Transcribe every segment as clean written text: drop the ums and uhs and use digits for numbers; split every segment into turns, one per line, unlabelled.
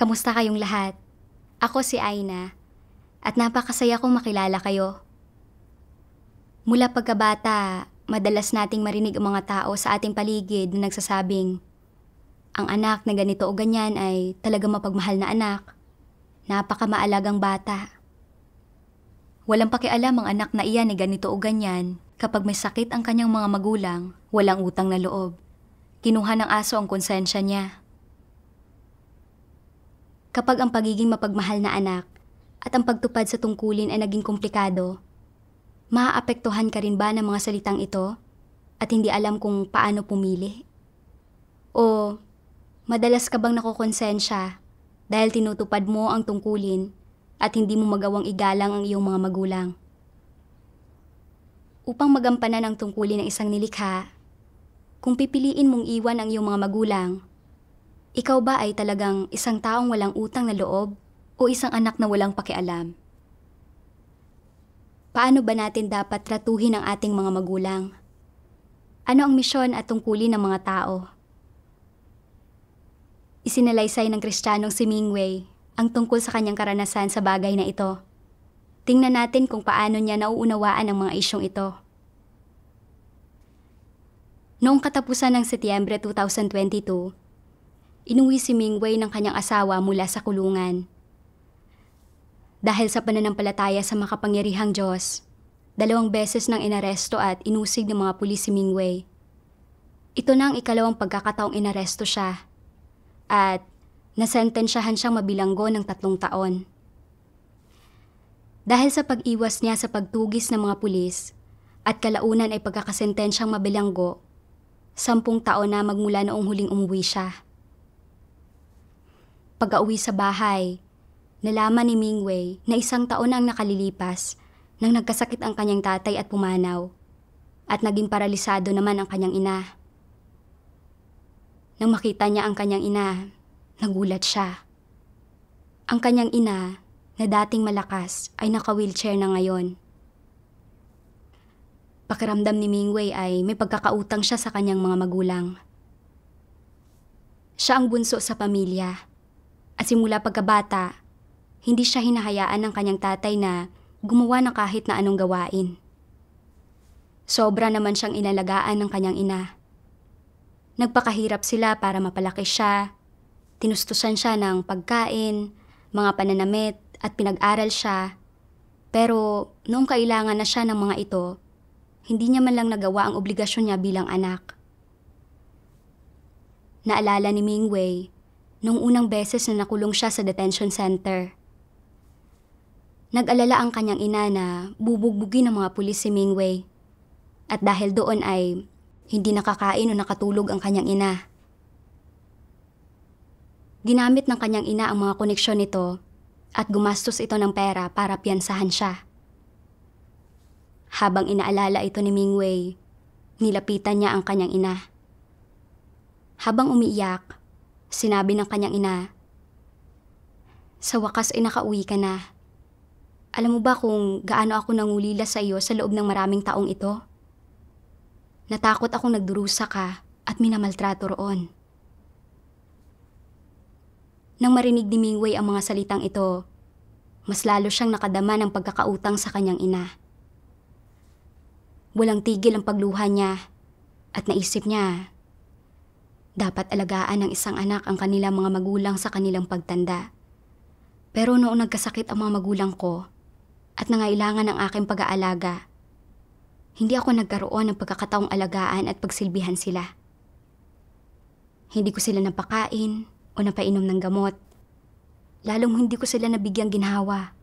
Kamusta kayong lahat? Ako si Aina at napakasaya kong makilala kayo. Mula pagkabata, madalas nating marinig ang mga tao sa ating paligid na nagsasabing, ang anak na ganito o ganyan ay talaga mapagmahal na anak, napakamaalagang bata. Walang pakialam ang anak na iyan ay ganito o ganyan kapag may sakit ang kanyang mga magulang, walang utang na loob. Kinuha ng aso ang konsensya niya. Kapag ang pagiging mapagmahal na anak at ang pagtupad sa tungkulin ay naging komplikado, maaapektuhan ka rin ba ng mga salitang ito at hindi alam kung paano pumili? O madalas ka bang nakokonsensya dahil tinutupad mo ang tungkulin at hindi mo magawang igalang ang iyong mga magulang? Upang magampanan ang tungkulin ng isang nilikha, kung pipiliin mong iwan ang iyong mga magulang, ikaw ba ay talagang isang taong walang utang na loob o isang anak na walang pakialam? Paano ba natin dapat tratuhin ang ating mga magulang? Ano ang misyon at tungkulin ng mga tao? Isinalaysay ng Kristiyanong si Mingwei ang tungkol sa kanyang karanasan sa bagay na ito. Tingnan natin kung paano niya nauunawaan ang mga isyong ito. Noong katapusan ng Setyembre 2022, inuwi si Mingwei ng kanyang asawa mula sa kulungan. Dahil sa pananampalataya sa makapangyarihang Diyos, 2 beses nang inaresto at inusig ng mga pulis si Mingwei. Ito na ang ikalawang pagkakataong inaresto siya at nasentensyahan siyang mabilanggo ng 3 taon. Dahil sa pag-iwas niya sa pagtugis ng mga pulis at kalaunan ay pagkakasentensyang mabilanggo, 10 taon na magmula noong huling umuwi siya. Pag-uwi sa bahay, nalaman ni Mingwei na 1 taon na ang nakalilipas nang nagkasakit ang kanyang tatay at pumanaw at naging paralisado naman ang kanyang ina. Nang makita niya ang kanyang ina, nagulat siya. Ang kanyang ina na dating malakas ay naka-wheelchair na ngayon. Pakiramdam ni Mingwei ay may pagkakautang siya sa kanyang mga magulang. Siya ang bunso sa pamilya. At simula pagkabata, hindi siya hinahayaan ng kanyang tatay na gumawa ng kahit na anong gawain. Sobra naman siyang inalagaan ng kanyang ina. Nagpakahirap sila para mapalaki siya. Tinustusan siya ng pagkain, mga pananamit at pinag-aral siya. Pero noong kailangan na siya ng mga ito, hindi niya man lang nagawa ang obligasyon niya bilang anak. Naalala ni Mingwei noong unang beses na nakulong siya sa detention center. Nag-alala ang kanyang ina na bubugbugin ng mga pulis si Mingwei at dahil doon ay hindi nakakain o nakatulog ang kanyang ina. Ginamit ng kanyang ina ang mga koneksyon nito at gumastos ito ng pera para piyansahan siya. Habang inaalala ito ni Mingwei, nilapitan niya ang kanyang ina. Habang umiiyak, sinabi ng kanyang ina, "Sa wakas ay nakauwi ka na. Alam mo ba kung gaano ako nangulila sa iyo sa loob ng maraming taong ito? Natakot akong nagdurusa ka at minamaltrato roon." Nang marinig ni Mingwei ang mga salitang ito, mas lalo siyang nakadama ng pagkakautang sa kanyang ina. Walang tigil ang pagluha niya at naisip niya, dapat alagaan ng isang anak ang kanilang mga magulang sa kanilang pagtanda. Pero noong nagkasakit ang mga magulang ko at nangailangan ng aking pag-aalaga, hindi ako nagkaroon ng pagkakataong alagaan at pagsilbihan sila. Hindi ko sila napakain o napainom ng gamot. Lalong hindi ko sila nabigyang ginhawa.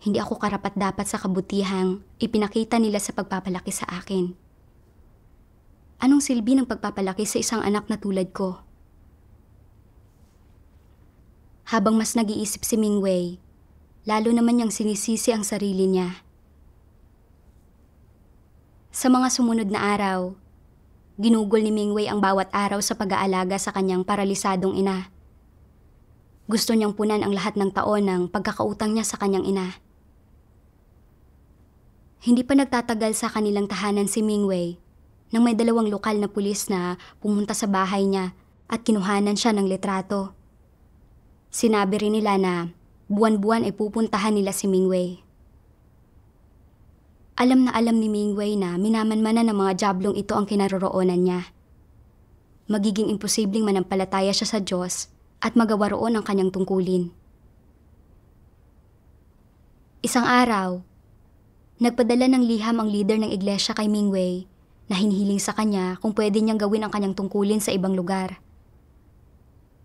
Hindi ako karapat-dapat sa kabutihang ipinakita nila sa pagpapalaki sa akin. Anong silbi ng pagpapalaki sa isang anak na tulad ko? Habang mas nag-iisip si Mingwei, lalo naman niyang sinisisi ang sarili niya. Sa mga sumunod na araw, ginugol ni Mingwei ang bawat araw sa pag-aalaga sa kanyang paralisadong ina. Gusto niyang punan ang lahat ng taon ng pagkakautang niya sa kanyang ina. Hindi pa nagtatagal sa kanilang tahanan si Mingwei nang may 2 lokal na pulis na pumunta sa bahay niya at kinuhanan siya ng litrato. Sinabi rin nila na buwan-buwan ay pupuntahan nila si Mingwei. Alam na alam ni Mingwei na minamanmanan ng mga diablong ito ang kinaroroonan niya. Magiging imposibleng manampalataya siya sa Diyos at magawa roon ang kanyang tungkulin. Isang araw, nagpadala ng liham ang leader ng iglesia kay Mingwei na hinihiling sa kanya kung pwede niyang gawin ang kanyang tungkulin sa ibang lugar.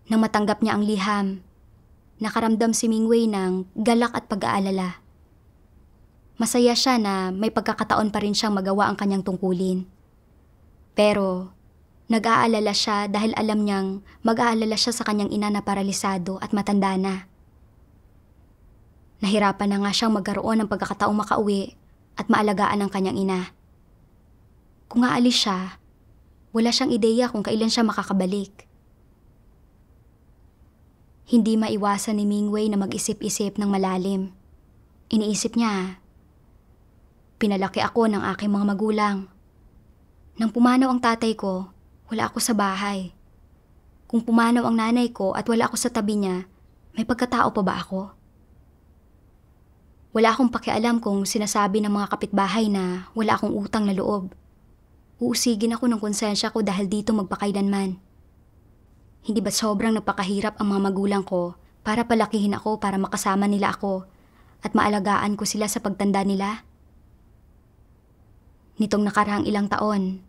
Nang matanggap niya ang liham, nakaramdam si Mingwei ng galak at pag-aalala. Masaya siya na may pagkakataon pa rin siyang magawa ang kanyang tungkulin. Pero nag-aalala siya dahil alam niyang mag-aalala siya sa kanyang ina na paralisado at matanda na. Nahirapan na nga siyang magkaroon ng pagkakataong makauwi at maalagaan ang kanyang ina. Kung aalis siya, wala siyang ideya kung kailan siya makakabalik. Hindi maiwasan ni Mingwei na mag-isip-isip ng malalim. Iniisip niya, pinalaki ako ng aking mga magulang. Nang pumanaw ang tatay ko, wala ako sa bahay. Kung pumanaw ang nanay ko at wala ako sa tabi niya, may pagkatao pa ba ako? Wala akong pakialam kung sinasabi ng mga kapitbahay na wala akong utang na loob. Uusigin ako ng konsensya ko dahil dito magpakailanman. Hindi ba sobrang napakahirap ang mga magulang ko para palakihin ako para makasama nila ako at maalagaan ko sila sa pagtanda nila? Nitong nakaraang ilang taon,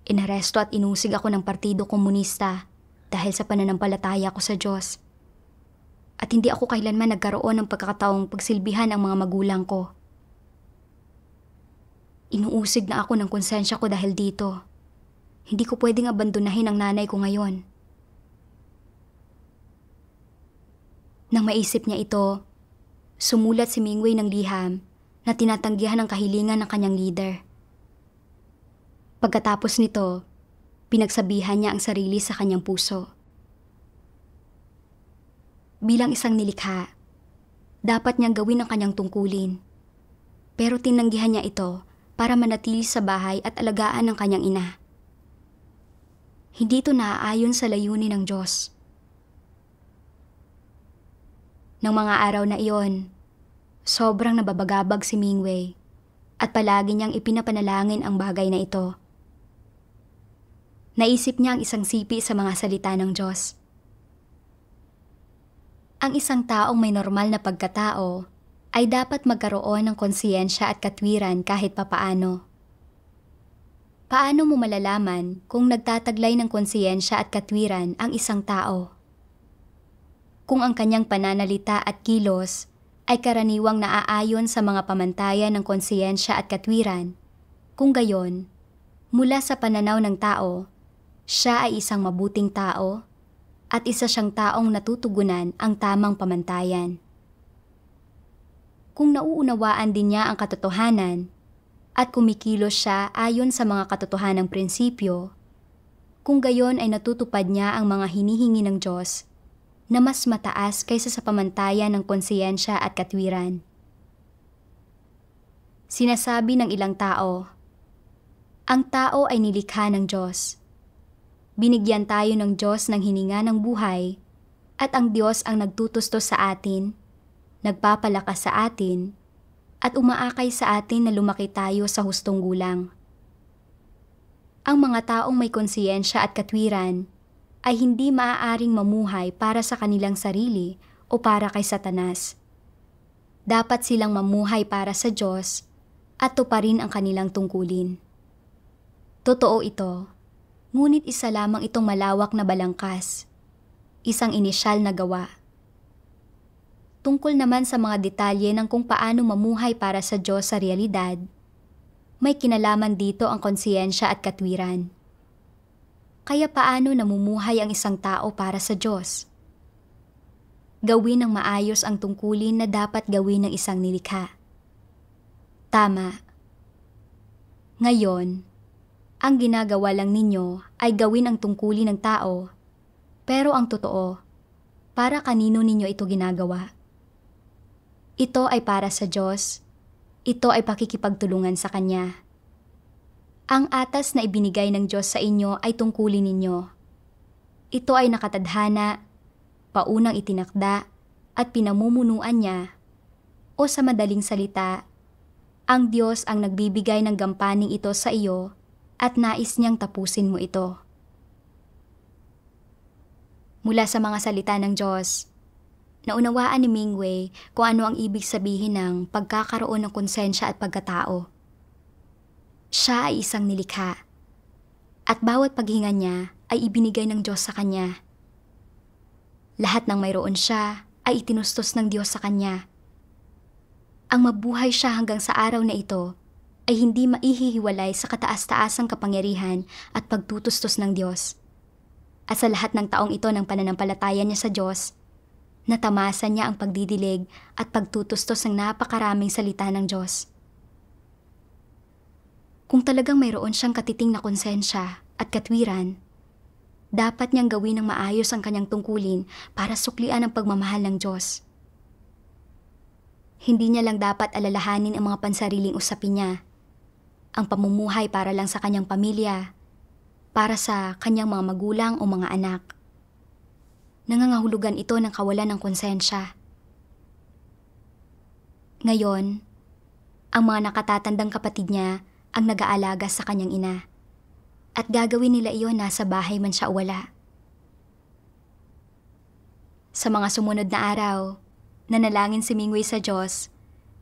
inaresto at inusig ako ng Partido Komunista dahil sa pananampalataya ko sa Diyos. At hindi ako kailanman nagkaroon ng pagkakataong pagsilbihan ang mga magulang ko. Inuusig na ako ng konsensya ko dahil dito. Hindi ko pwedeng abandonahin ang nanay ko ngayon. Nang maisip niya ito, sumulat si Mingwei ng liham na tinatanggihan ang kahilingan ng kanyang leader. Pagkatapos nito, pinagsabihan niya ang sarili sa kanyang puso. Bilang isang nilikha, dapat niyang gawin ang kanyang tungkulin. Pero tinanggihan niya ito para manatili sa bahay at alagaan ang kanyang ina. Hindi ito naaayon sa layunin ng Diyos. Nang mga araw na iyon, sobrang nababagabag si Mingwei at palagi niyang ipinapanalangin ang bagay na ito. Naisip niya ang isang sipi sa mga salita ng Diyos. Ang isang taong may normal na pagkatao ay dapat magkaroon ng konsiyensya at katwiran kahit papaano. Paano mo malalaman kung nagtataglay ng konsiyensya at katwiran ang isang tao? Kung ang kanyang pananalita at kilos ay karaniwang naaayon sa mga pamantayan ng konsiyensya at katwiran, kung gayon, mula sa pananaw ng tao, siya ay isang mabuting tao at isa siyang taong natutugunan ang tamang pamantayan. Kung nauunawaan din niya ang katotohanan at kumikilos siya ayon sa mga katotohanang prinsipyo, kung gayon ay natutupad niya ang mga hinihingi ng Diyos na mas mataas kaysa sa pamantayan ng konsiyensya at katwiran. Sinasabi ng ilang tao, ang tao ay nilikha ng Diyos. Binigyan tayo ng Diyos ng hininga ng buhay at ang Diyos ang nagtutustos sa atin, nagpapalakas sa atin, at umaakay sa atin na lumaki tayo sa hustong gulang. Ang mga taong may konsiyensya at katwiran ay hindi maaaring mamuhay para sa kanilang sarili o para kay Satanas. Dapat silang mamuhay para sa Diyos at tuparin ang kanilang tungkulin. Totoo ito. Ngunit isa lamang itong malawak na balangkas, isang inisyal na gawa. Tungkol naman sa mga detalye ng kung paano mamuhay para sa Diyos sa realidad, may kinalaman dito ang konsiyensya at katwiran. Kaya paano namumuhay ang isang tao para sa Diyos? Gawin ng maayos ang tungkulin na dapat gawin ng isang nilikha. Tama. Ngayon, ang ginagawa lang ninyo ay gawin ang tungkulin ng tao, pero ang totoo, para kanino ninyo ito ginagawa? Ito ay para sa Diyos, ito ay pakikipagtulungan sa Kanya. Ang atas na ibinigay ng Diyos sa inyo ay tungkulin ninyo. Ito ay nakatadhana, paunang itinakda at pinamumunuan niya, o sa madaling salita, ang Diyos ang nagbibigay ng gampaning ito sa iyo at nais niyang tapusin mo ito. Mula sa mga salita ng Diyos, naunawaan ni Mingwei kung ano ang ibig sabihin ng pagkakaroon ng konsensya at pagkatao. Siya ay isang nilikha, at bawat paghinga niya ay ibinigay ng Diyos sa kanya. Lahat ng mayroon siya ay itinustos ng Diyos sa kanya. Ang mabuhay siya hanggang sa araw na ito ay hindi maihihiwalay sa kataas-taasang kapangyarihan at pagtutustos ng Diyos. At sa lahat ng taong ito ng pananampalataya niya sa Diyos, natamasa niya ang pagdidilig at pagtutustos ng napakaraming salita ng Diyos. Kung talagang mayroon siyang katiting na konsensya at katwiran, dapat niyang gawin ng maayos ang kanyang tungkulin para suklian ang pagmamahal ng Diyos. Hindi niya lang dapat alalahanin ang mga pansariling usapin niya, ang pamumuhay para lang sa kanyang pamilya, para sa kanyang mga magulang o mga anak. Nangangahulugan ito ng kawalan ng konsensya. Ngayon, ang mga nakatatandang kapatid niya ang nag-aalaga sa kanyang ina, at gagawin nila iyon nasa bahay man siya o wala. Sa mga sumunod na araw, nanalangin si Mingwei sa Diyos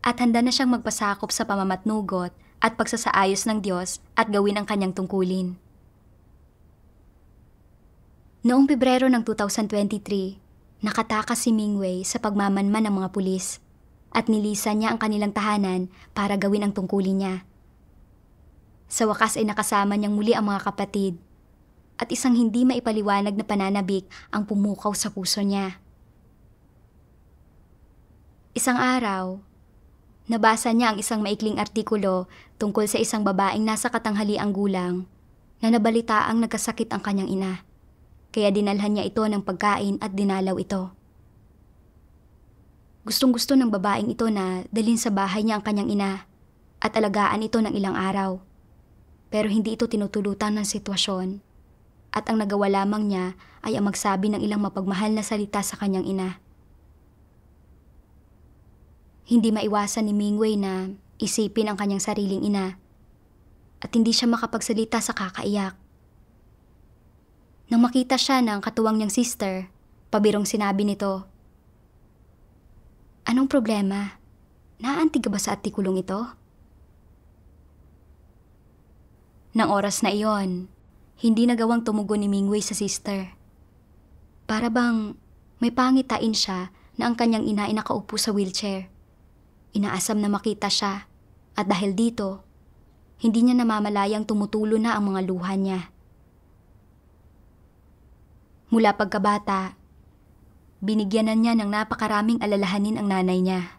at handa na siyang magpasakop sa pamamatnugot at pagsasaayos ng Diyos at gawin ang kanyang tungkulin. Noong Pebrero ng 2023, nakatakas si Mingwei sa pagmamanman ng mga pulis at nilisan niya ang kanilang tahanan para gawin ang tungkulin niya. Sa wakas ay nakasama niyang muli ang mga kapatid at isang hindi maipaliwanag na pananabik ang pumukaw sa puso niya. Isang araw, nabasa niya ang isang maikling artikulo tungkol sa isang babaeng nasa katanghaliang gulang na nabalitaang nagkasakit ang kanyang ina. Kaya dinalhan niya ito ng pagkain at dinalaw ito. Gustong-gusto ng babaeng ito na dalhin sa bahay niya ang kanyang ina at alagaan ito ng ilang araw. Pero hindi ito tinutulutan ng sitwasyon at ang nagawa lamang niya ay ang magsabi ng ilang mapagmahal na salita sa kanyang ina. Hindi maiwasan ni Mingwei na isipin ang kanyang sariling ina at hindi siya makapagsalita sa kakaiyak. Nang makita siya ng katuwang niyang sister, pabirong sinabi nito, "Anong problema? Naaantig ka ba sa artikulong ito?" Nang oras na iyon, hindi nagawang tumugon ni Mingwei sa sister. Para bang may pangitain siya na ang kanyang ina ay nakaupo sa wheelchair. Inaasam na makita siya at dahil dito, hindi niya namamalayang tumutulo na ang mga luha niya. Mula pagkabata, binigyanan niya ng napakaraming alalahanin ang nanay niya.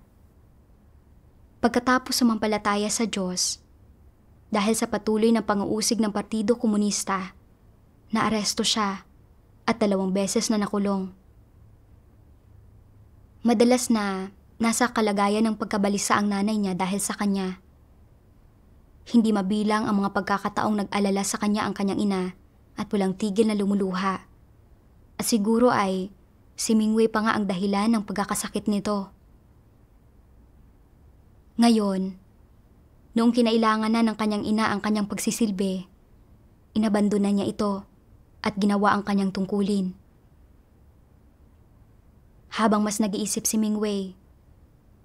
Pagkatapos sumampalataya sa Diyos, dahil sa patuloy na pang-uusig ng Partido Komunista, naaresto siya at 2 beses na nakulong. Madalas na nasa kalagayan ng pagkabalisa ang nanay niya dahil sa kanya. Hindi mabilang ang mga pagkakataong nag-alala sa kanya ang kanyang ina at walang tigil na lumuluha. At siguro ay si Mingwei pa nga ang dahilan ng pagkakasakit nito. Ngayon, noong kinailangan na ng kanyang ina ang kanyang pagsisilbi, inabandona niya ito at ginawa ang kanyang tungkulin. Habang mas nag-iisip si Mingwei,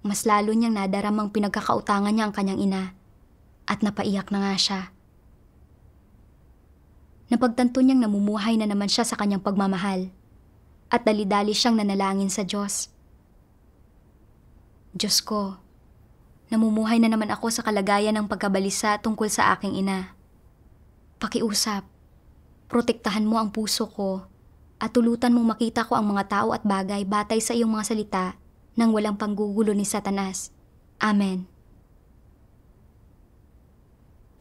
mas lalo niyang nadaramang pinagkakautangan niya ang kanyang ina at napaiyak na nga siya. Napagtanto niyang namumuhay na naman siya sa kanyang pagmamahal at dali-dali siyang nanalangin sa Diyos. Diyos ko, namumuhay na naman ako sa kalagayan ng pagkabalisa tungkol sa aking ina. Pakiusap, protektahan mo ang puso ko at tulutan mong makita ko ang mga tao at bagay batay sa iyong mga salita nang walang panggugulo ni Satanas. Amen.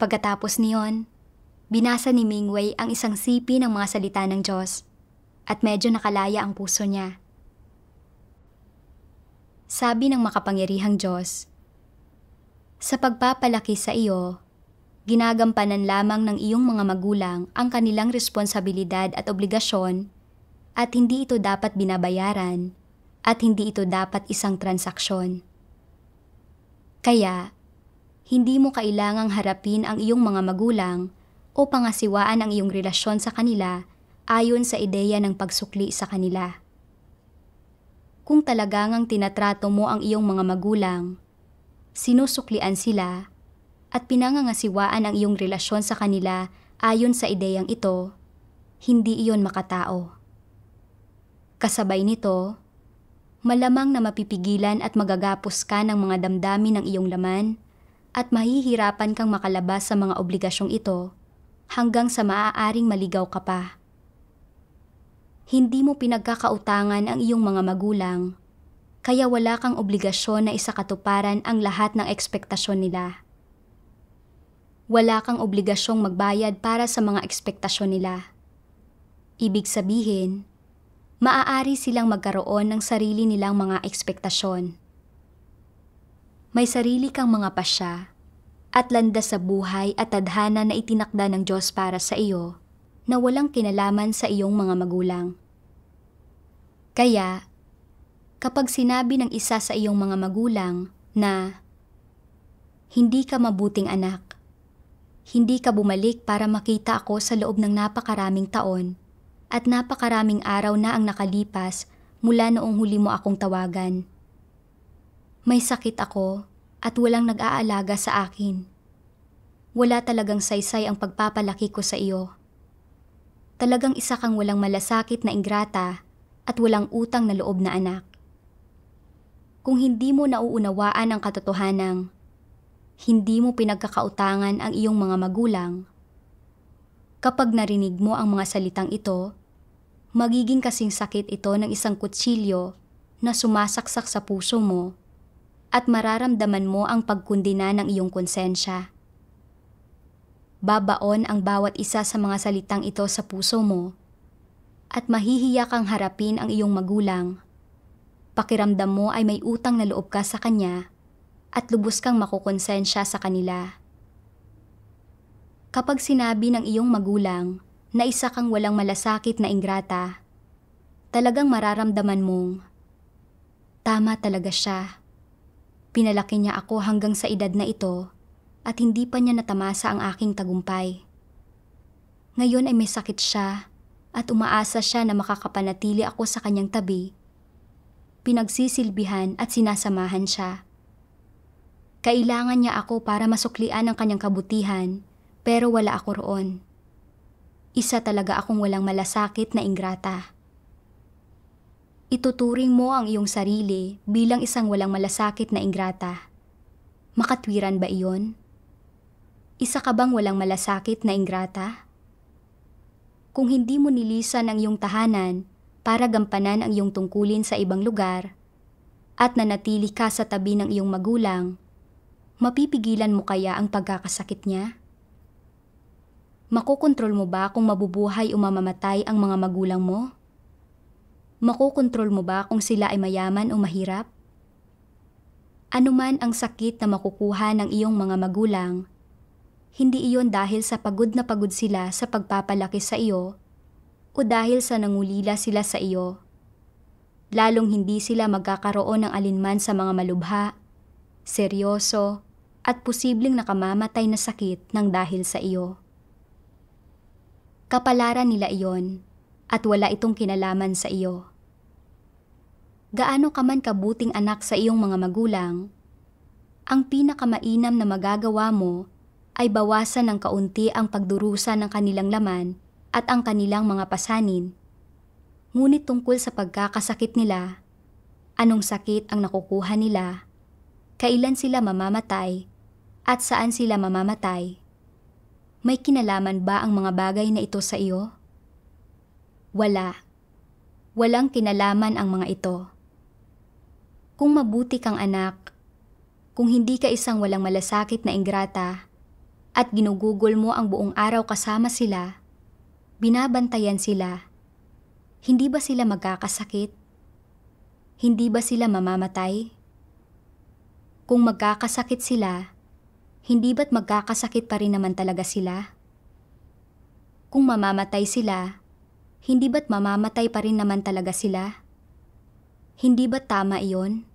Pagkatapos niyon, binasa ni Mingwei ang isang sipi ng mga salita ng Diyos at medyo nakalaya ang puso niya. Sabi ng makapangyarihang Diyos, "Sa pagpapalaki sa iyo, ginagampanan lamang ng iyong mga magulang ang kanilang responsibilidad at obligasyon at hindi ito dapat binabayaran at hindi ito dapat isang transaksyon. Kaya, hindi mo kailangang harapin ang iyong mga magulang o pangasiwaan ang iyong relasyon sa kanila ayon sa ideya ng pagsukli sa kanila. Kung talagang tinatrato mo ang iyong mga magulang, sinusuklian sila at pinangangasiwaan ang iyong relasyon sa kanila ayon sa ideyang ito, hindi iyon makatao. Kasabay nito, malamang na mapipigilan at magagapos ka ng mga damdamin ng iyong laman at mahihirapan kang makalabas sa mga obligasyong ito hanggang sa maaaring maligaw ka pa. Hindi mo pinagkakautangan ang iyong mga magulang, kaya wala kang obligasyon na isakatuparan ang lahat ng ekspektasyon nila. Wala kang obligasyong magbayad para sa mga ekspektasyon nila. Ibig sabihin, maaari silang magkaroon ng sarili nilang mga ekspektasyon. May sarili kang mga pasya at landas sa buhay at tadhana na itinakda ng Diyos para sa iyo na walang kinalaman sa iyong mga magulang. Kaya, kapag sinabi ng isa sa iyong mga magulang na hindi ka mabuting anak, hindi ka bumalik para makita ako sa loob ng napakaraming taon, at napakaraming araw na ang nakalipas mula noong huli mo akong tawagan. May sakit ako at walang nag-aalaga sa akin. Wala talagang saysay ang pagpapalaki ko sa iyo. Talagang isa kang walang malasakit na ingrata at walang utang na loob na anak. Kung hindi mo nauunawaan ang katotohanang, hindi mo pinagkakautangan ang iyong mga magulang, kapag narinig mo ang mga salitang ito, magiging kasing sakit ito ng isang kutsilyo na sumasaksak sa puso mo at mararamdaman mo ang pagkundina ng iyong konsensya. Babaon ang bawat isa sa mga salitang ito sa puso mo at mahihiya kang harapin ang iyong magulang. Pakiramdam mo ay may utang na loob ka sa kanya at lubos kang makukonsensya sa kanila. Kapag sinabi ng iyong magulang na isa kang walang malasakit na ingrata, talagang mararamdaman mong, tama talaga siya. Pinalaki niya ako hanggang sa edad na ito at hindi pa niya natamasa ang aking tagumpay. Ngayon ay may sakit siya at umaasa siya na makakapanatili ako sa kanyang tabi. Pinagsisilbihan at sinasamahan siya. Kailangan niya ako para masuklian ang kanyang kabutihan, pero wala ako roon. Isa talaga akong walang malasakit na ingrata. Ituturing mo ang iyong sarili bilang isang walang malasakit na ingrata. Makatwiran ba iyon? Isa ka bang walang malasakit na ingrata? Kung hindi mo nilisan ang iyong tahanan para gampanan ang iyong tungkulin sa ibang lugar at nanatili ka sa tabi ng iyong magulang, mapipigilan mo kaya ang pagkakasakit niya? Makokontrol mo ba kung mabubuhay o mamamatay ang mga magulang mo? Makokontrol mo ba kung sila ay mayaman o mahirap? Ano man ang sakit na makukuha ng iyong mga magulang, hindi iyon dahil sa pagod na pagod sila sa pagpapalaki sa iyo o dahil sa nangulila sila sa iyo. Lalong hindi sila magkakaroon ng alinman sa mga malubha, seryoso, at posibleng nakamamatay na sakit ng dahil sa iyo. Kapalaran nila iyon at wala itong kinalaman sa iyo. Gaano ka man kabuting anak sa iyong mga magulang, ang pinakamainam na magagawa mo ay bawasan ng kaunti ang pagdurusa ng kanilang laman at ang kanilang mga pasanin. Ngunit tungkol sa pagkakasakit nila, anong sakit ang nakukuha nila, kailan sila mamamatay, at saan sila mamamatay, may kinalaman ba ang mga bagay na ito sa iyo? Wala. Walang kinalaman ang mga ito. Kung mabuti kang anak, kung hindi ka isang walang malasakit na ingrata, at ginugugol mo ang buong araw kasama sila, binabantayan sila, hindi ba sila magkakasakit? Hindi ba sila mamamatay? Kung magkakasakit sila, hindi ba't magkakasakit pa rin naman talaga sila? Kung mamamatay sila, hindi ba't mamamatay pa rin naman talaga sila? Hindi ba tama iyon?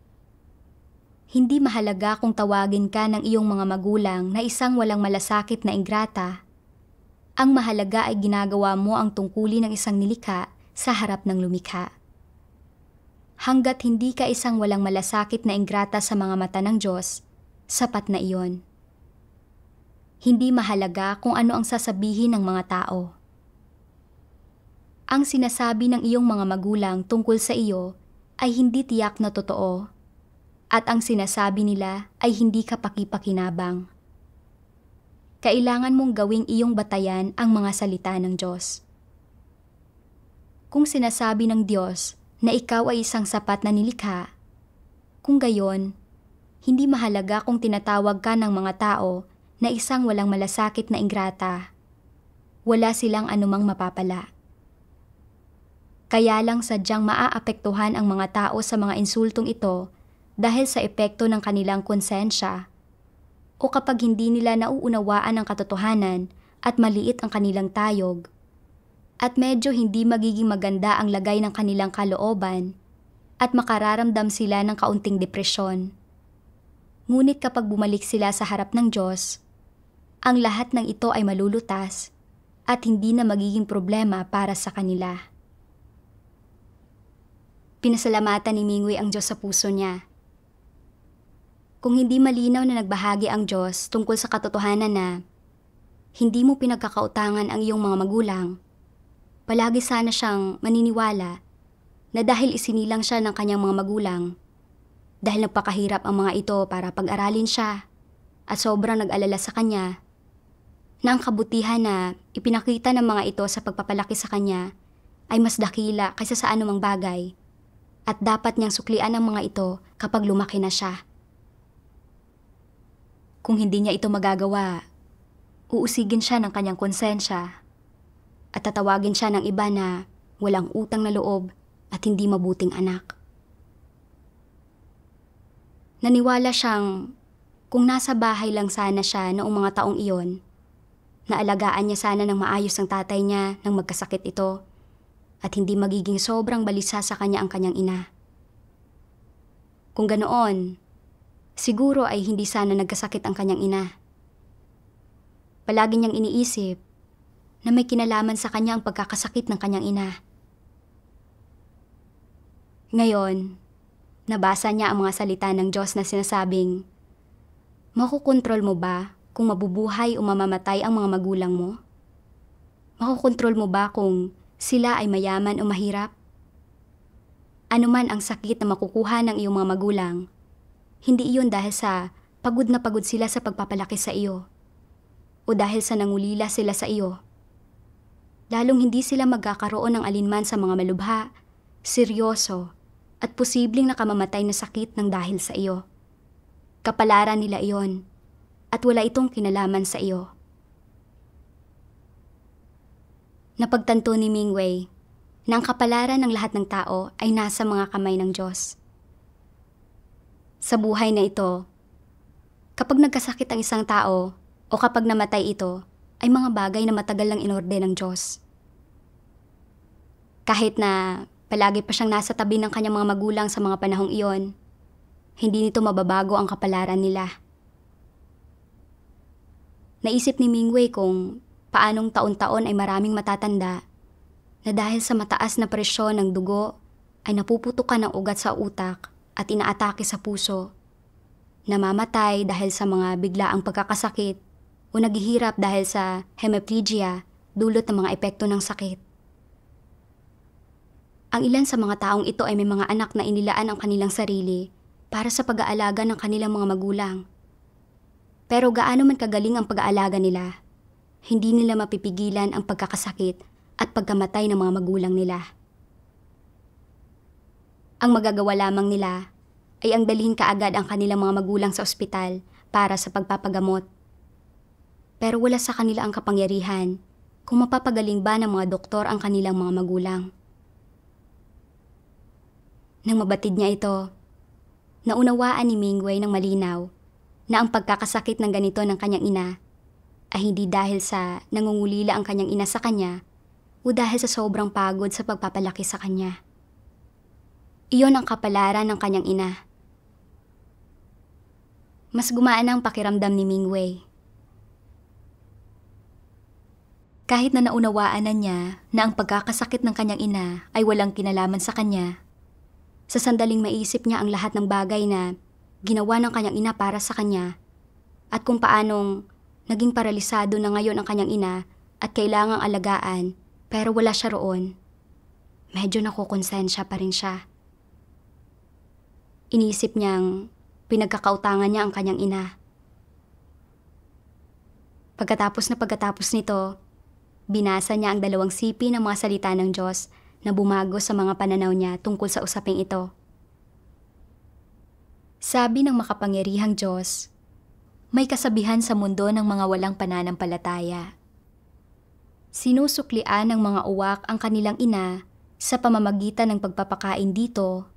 Hindi mahalaga kung tawagin ka ng iyong mga magulang na isang walang malasakit na ingrata. Ang mahalaga ay ginagawa mo ang tungkulin ng isang nilikha sa harap ng lumikha. Hanggat hindi ka isang walang malasakit na ingrata sa mga mata ng Diyos, sapat na iyon. Hindi mahalaga kung ano ang sasabihin ng mga tao. Ang sinasabi ng iyong mga magulang tungkol sa iyo ay hindi tiyak na totoo, at ang sinasabi nila ay hindi kapaki-pakinabang. Kailangan mong gawing iyong batayan ang mga salita ng Diyos. Kung sinasabi ng Diyos na ikaw ay isang sapat na nilikha, kung gayon, hindi mahalaga kung tinatawag ka ng mga tao na isang walang malasakit na ingrata. Wala silang anumang mapapala. Kaya lang sadyang maaapektuhan ang mga tao sa mga insultong ito dahil sa epekto ng kanilang konsensya o kapag hindi nila nauunawaan ang katotohanan at maliit ang kanilang tayog at medyo hindi magiging maganda ang lagay ng kanilang kalooban at makararamdam sila ng kaunting depresyon. Ngunit kapag bumalik sila sa harap ng Diyos, ang lahat ng ito ay malulutas at hindi na magiging problema para sa kanila. Pinasalamatan ni Mingwei ang Diyos sa puso niya. Kung hindi malinaw na nagbahagi ang Diyos tungkol sa katotohanan na hindi mo pinagkakautangan ang iyong mga magulang, palagi sana siyang maniniwala na dahil isinilang siya ng kanyang mga magulang, dahil nagpakahirap ang mga ito para pag-aralin siya at sobrang nag-alala sa kanya, na ang kabutihan na ipinakita ng mga ito sa pagpapalaki sa kanya ay mas dakila kaysa sa anumang bagay at dapat niyang suklian ang mga ito kapag lumaki na siya. Kung hindi niya ito magagawa, uusigin siya ng kanyang konsensya at tatawagin siya ng iba na walang utang na loob at hindi mabuting anak. Naniwala siyang kung nasa bahay lang sana siya noong mga taong iyon, naalagaan niya sana ng maayos ang tatay niya nang magkasakit ito at hindi magiging sobrang balisa sa kanya ang kanyang ina. Kung ganoon, siguro ay hindi sana nagkasakit ang kanyang ina. Palagi niyang iniisip na may kinalaman sa kanya ang pagkakasakit ng kanyang ina. Ngayon, nabasa niya ang mga salita ng Diyos na sinasabing, makukontrol mo ba kung mabubuhay o mamamatay ang mga magulang mo? Makukontrol mo ba kung sila ay mayaman o mahirap? Ano man ang sakit na makukuha ng iyong mga magulang, hindi iyon dahil sa pagod na pagod sila sa pagpapalaki sa iyo o dahil sa nangulila sila sa iyo. Lalong hindi sila magkakaroon ng alinman sa mga malubha, seryoso, at posibleng nakamamatay na sakit ng dahil sa iyo. Kapalaran nila iyon at wala itong kinalaman sa iyo. Napagtanto ni Mingwei na ang kapalaran ng lahat ng tao ay nasa mga kamay ng Diyos. Sa buhay na ito, kapag nagkasakit ang isang tao o kapag namatay ito, ay mga bagay na matagal lang inorde ng Diyos. Kahit na palagi pa siyang nasa tabi ng kanyang mga magulang sa mga panahong iyon, hindi nito mababago ang kapalaran nila. Naisip ni Mingwei kung paanong taon-taon ay maraming matatanda na dahil sa mataas na presyon ng dugo ay napuputukan ng ugat sa utak at inaatake sa puso, namamatay dahil sa mga biglaang pagkakasakit o naghihirap dahil sa hemiplegia dulot ng mga epekto ng sakit. Ang ilan sa mga taong ito ay may mga anak na inilaan ang kanilang sarili para sa pag-aalaga ng kanilang mga magulang. Pero gaano man kagaling ang pag-aalaga nila, hindi nila mapipigilan ang pagkakasakit at pagkamatay ng mga magulang nila. Ang magagawa lamang nila ay ang dalhin kaagad ang kanilang mga magulang sa ospital para sa pagpapagamot. Pero wala sa kanila ang kapangyarihan kung mapapagaling ba ng mga doktor ang kanilang mga magulang. Nang mabatid niya ito, naunawaan ni Mingwei ng malinaw na ang pagkakasakit ng ganito ng kanyang ina ay hindi dahil sa nangungulila ang kanyang ina sa kanya, o dahil sa sobrang pagod sa pagpapalaki sa kanya. Iyon ang kapalaran ng kanyang ina. Mas gumaan ang pakiramdam ni Mingwei. Kahit na naunawaan na niya na ang pagkakasakit ng kanyang ina ay walang kinalaman sa kanya, sa sandaling maisip niya ang lahat ng bagay na ginawa ng kanyang ina para sa kanya at kung paanong naging paralisado na ngayon ang kanyang ina at kailangang alagaan pero wala siya roon, medyo nakukonsensya pa rin siya. Inisip niyang pinagkakautangan niya ang kanyang ina. Pagkatapos nito, binasa niya ang 2 sipi ng mga salita ng Diyos na bumago sa mga pananaw niya tungkol sa usaping ito. Sabi ng makapangyarihang Diyos, may kasabihan sa mundo ng mga walang pananampalataya. Sinusuklian ng mga uwak ang kanilang ina sa pamamagitan ng pagpapakain dito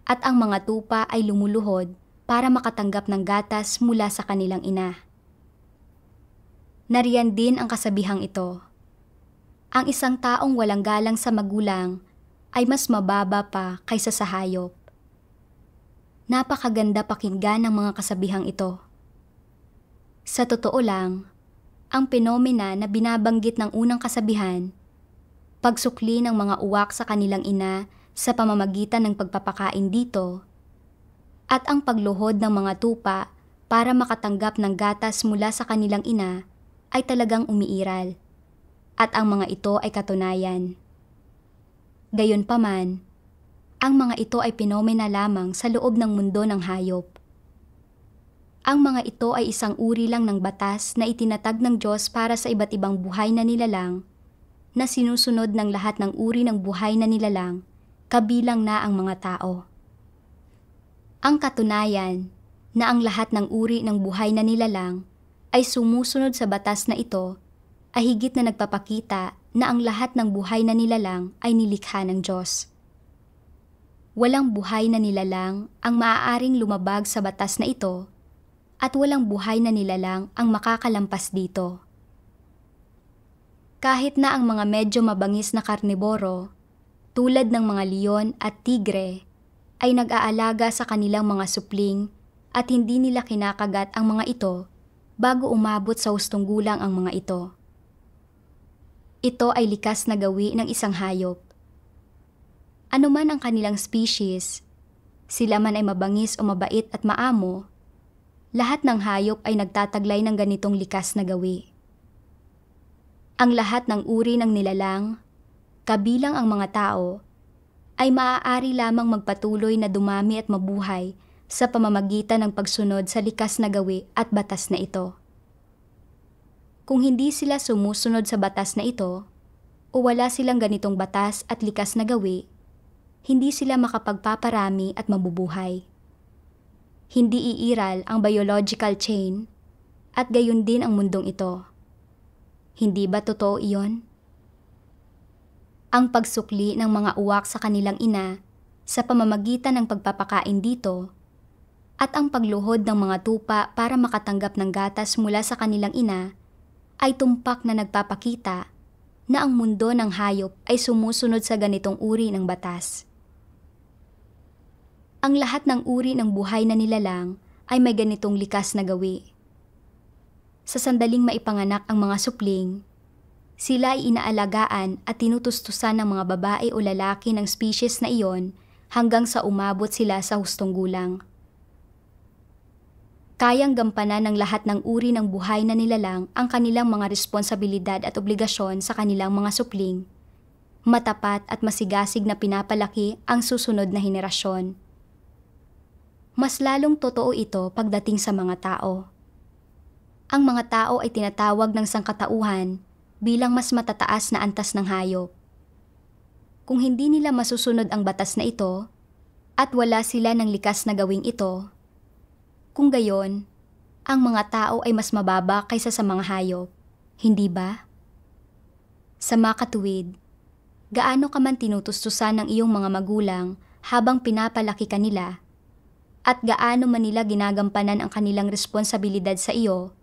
at ang mga tupa ay lumuluhod para makatanggap ng gatas mula sa kanilang ina. Nariyan din ang kasabihang ito. Ang isang taong walang galang sa magulang ay mas mababa pa kaysa sa hayop. Napakaganda pakinggan ng mga kasabihang ito. Sa totoo lang, ang penomena na binabanggit ng unang kasabihan, pagsukli ng mga uwak sa kanilang ina sa pamamagitan ng pagpapakain dito, at ang pagluhod ng mga tupa para makatanggap ng gatas mula sa kanilang ina ay talagang umiiral, at ang mga ito ay katunayan. Gayunpaman, ang mga ito ay penomena lamang sa loob ng mundo ng hayop. Ang mga ito ay isang uri lang ng batas na itinatag ng Diyos para sa iba't ibang buhay na nilalang na sinusunod ng lahat ng uri ng buhay na nilalang, kabilang na ang mga tao. Ang katunayan na ang lahat ng uri ng buhay na nilalang ay sumusunod sa batas na ito ay higit na nagpapakita na ang lahat ng buhay na nilalang ay nilikha ng Diyos. Walang buhay na nilalang ang maaaring lumabag sa batas na ito at walang buhay na nilalang ang makakalampas dito. Kahit na ang mga medyo mabangis na karniboro, tulad ng mga leon at tigre, ay nag-aalaga sa kanilang mga supling at hindi nila kinakagat ang mga ito bago umabot sa hustong gulang ang mga ito. Ito ay likas na gawi ng isang hayop. Ano man ang kanilang species, sila man ay mabangis o mabait at maamo, lahat ng hayop ay nagtataglay ng ganitong likas na gawi. Ang lahat ng uri ng nilalang, kabilang ang mga tao, ay maaari lamang magpatuloy na dumami at mabuhay sa pamamagitan ng pagsunod sa likas na gawi at batas na ito. Kung hindi sila sumusunod sa batas na ito, o wala silang ganitong batas at likas na gawi, hindi sila makapagpaparami at mabubuhay. Hindi iiral ang biological chain at gayon din ang mundong ito. Hindi ba totoo iyon? Ang pagsukli ng mga uwak sa kanilang ina sa pamamagitan ng pagpapakain dito at ang pagluhod ng mga tupa para makatanggap ng gatas mula sa kanilang ina ay tumpak na nagpapakita na ang mundo ng hayop ay sumusunod sa ganitong uri ng batas. Ang lahat ng uri ng buhay na nilalang ay may ganitong likas na gawi. Sa sandaling maipanganak ang mga supling, sila ay inaalagaan at tinutustusan ng mga babae o lalaki ng species na iyon hanggang sa umabot sila sa hustong gulang. Kayang gampanan ng lahat ng uri ng buhay na nilalang ang kanilang mga responsibilidad at obligasyon sa kanilang mga supling. Matapat at masigasig na pinapalaki ang susunod na henerasyon. Mas lalong totoo ito pagdating sa mga tao. Ang mga tao ay tinatawag ng sangkatauhan bilang mas matataas na antas ng hayop. Kung hindi nila masusunod ang batas na ito, at wala sila ng likas na gawing ito, kung gayon, ang mga tao ay mas mababa kaysa sa mga hayop, hindi ba? Sa makatuwid, gaano ka man tinutustusan ng iyong mga magulang habang pinapalaki ka nila, at gaano man nila ginagampanan ang kanilang responsibilidad sa iyo,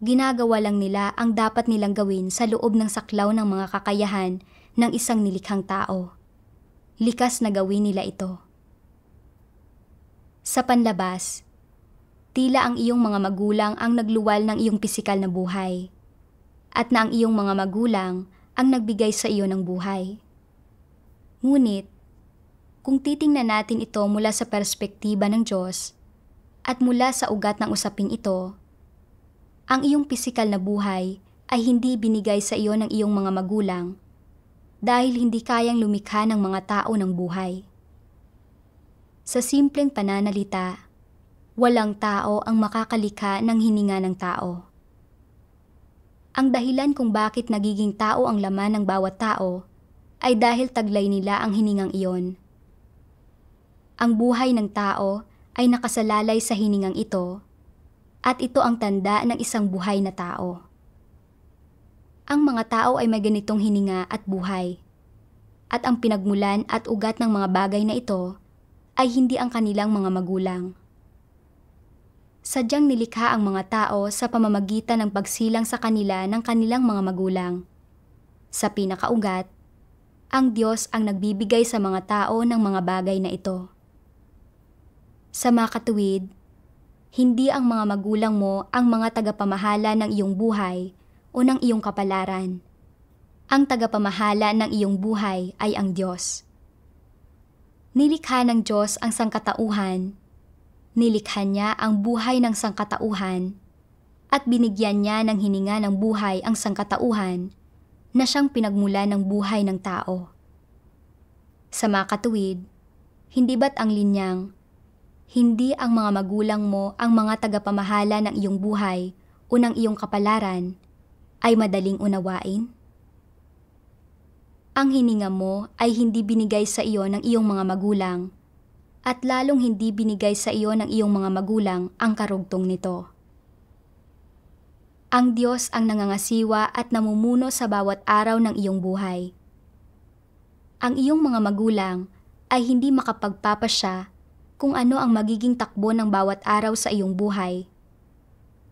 ginagawa lang nila ang dapat nilang gawin sa loob ng saklaw ng mga kakayahan ng isang nilikhang tao. Likas na gawin nila ito. Sa panlabas, tila ang iyong mga magulang ang nagluwal ng iyong pisikal na buhay, at na ang iyong mga magulang ang nagbigay sa iyo ng buhay. Ngunit, kung titingnan natin ito mula sa perspektiba ng Diyos at mula sa ugat ng usaping ito, ang iyong pisikal na buhay ay hindi binigay sa iyo ng iyong mga magulang dahil hindi kayang lumikha ng mga tao ng buhay. Sa simpleng pananalita, walang tao ang makakalikha ng hininga ng tao. Ang dahilan kung bakit nagiging tao ang laman ng bawat tao ay dahil taglay nila ang hiningang iyon. Ang buhay ng tao ay nakasalalay sa hiningang ito at ito ang tanda ng isang buhay na tao. Ang mga tao ay may ganitong hininga at buhay, at ang pinagmulan at ugat ng mga bagay na ito ay hindi ang kanilang mga magulang. Sadyang nilikha ang mga tao sa pamamagitan ng pagsilang sa kanila ng kanilang mga magulang. Sa pinakaugat, ang Diyos ang nagbibigay sa mga tao ng mga bagay na ito. Sa makatuwid, hindi ang mga magulang mo ang mga tagapamahala ng iyong buhay o ng iyong kapalaran. Ang tagapamahala ng iyong buhay ay ang Diyos. Nilikha ng Diyos ang sangkatauhan, nilikha niya ang buhay ng sangkatauhan, at binigyan niya ng hininga ng buhay ang sangkatauhan na siyang pinagmulan ng buhay ng tao. Sa makatuwid, hindi ba't ang linyang, hindi ang mga magulang mo ang mga tagapamahala ng iyong buhay o ng iyong kapalaran ay madaling unawain? Ang hininga mo ay hindi binigay sa iyo ng iyong mga magulang, at lalong hindi binigay sa iyo ng iyong mga magulang ang karugtong nito. Ang Diyos ang nangangasiwa at namumuno sa bawat araw ng iyong buhay. Ang iyong mga magulang ay hindi makapagpapasya kung ano ang magiging takbo ng bawat araw sa iyong buhay.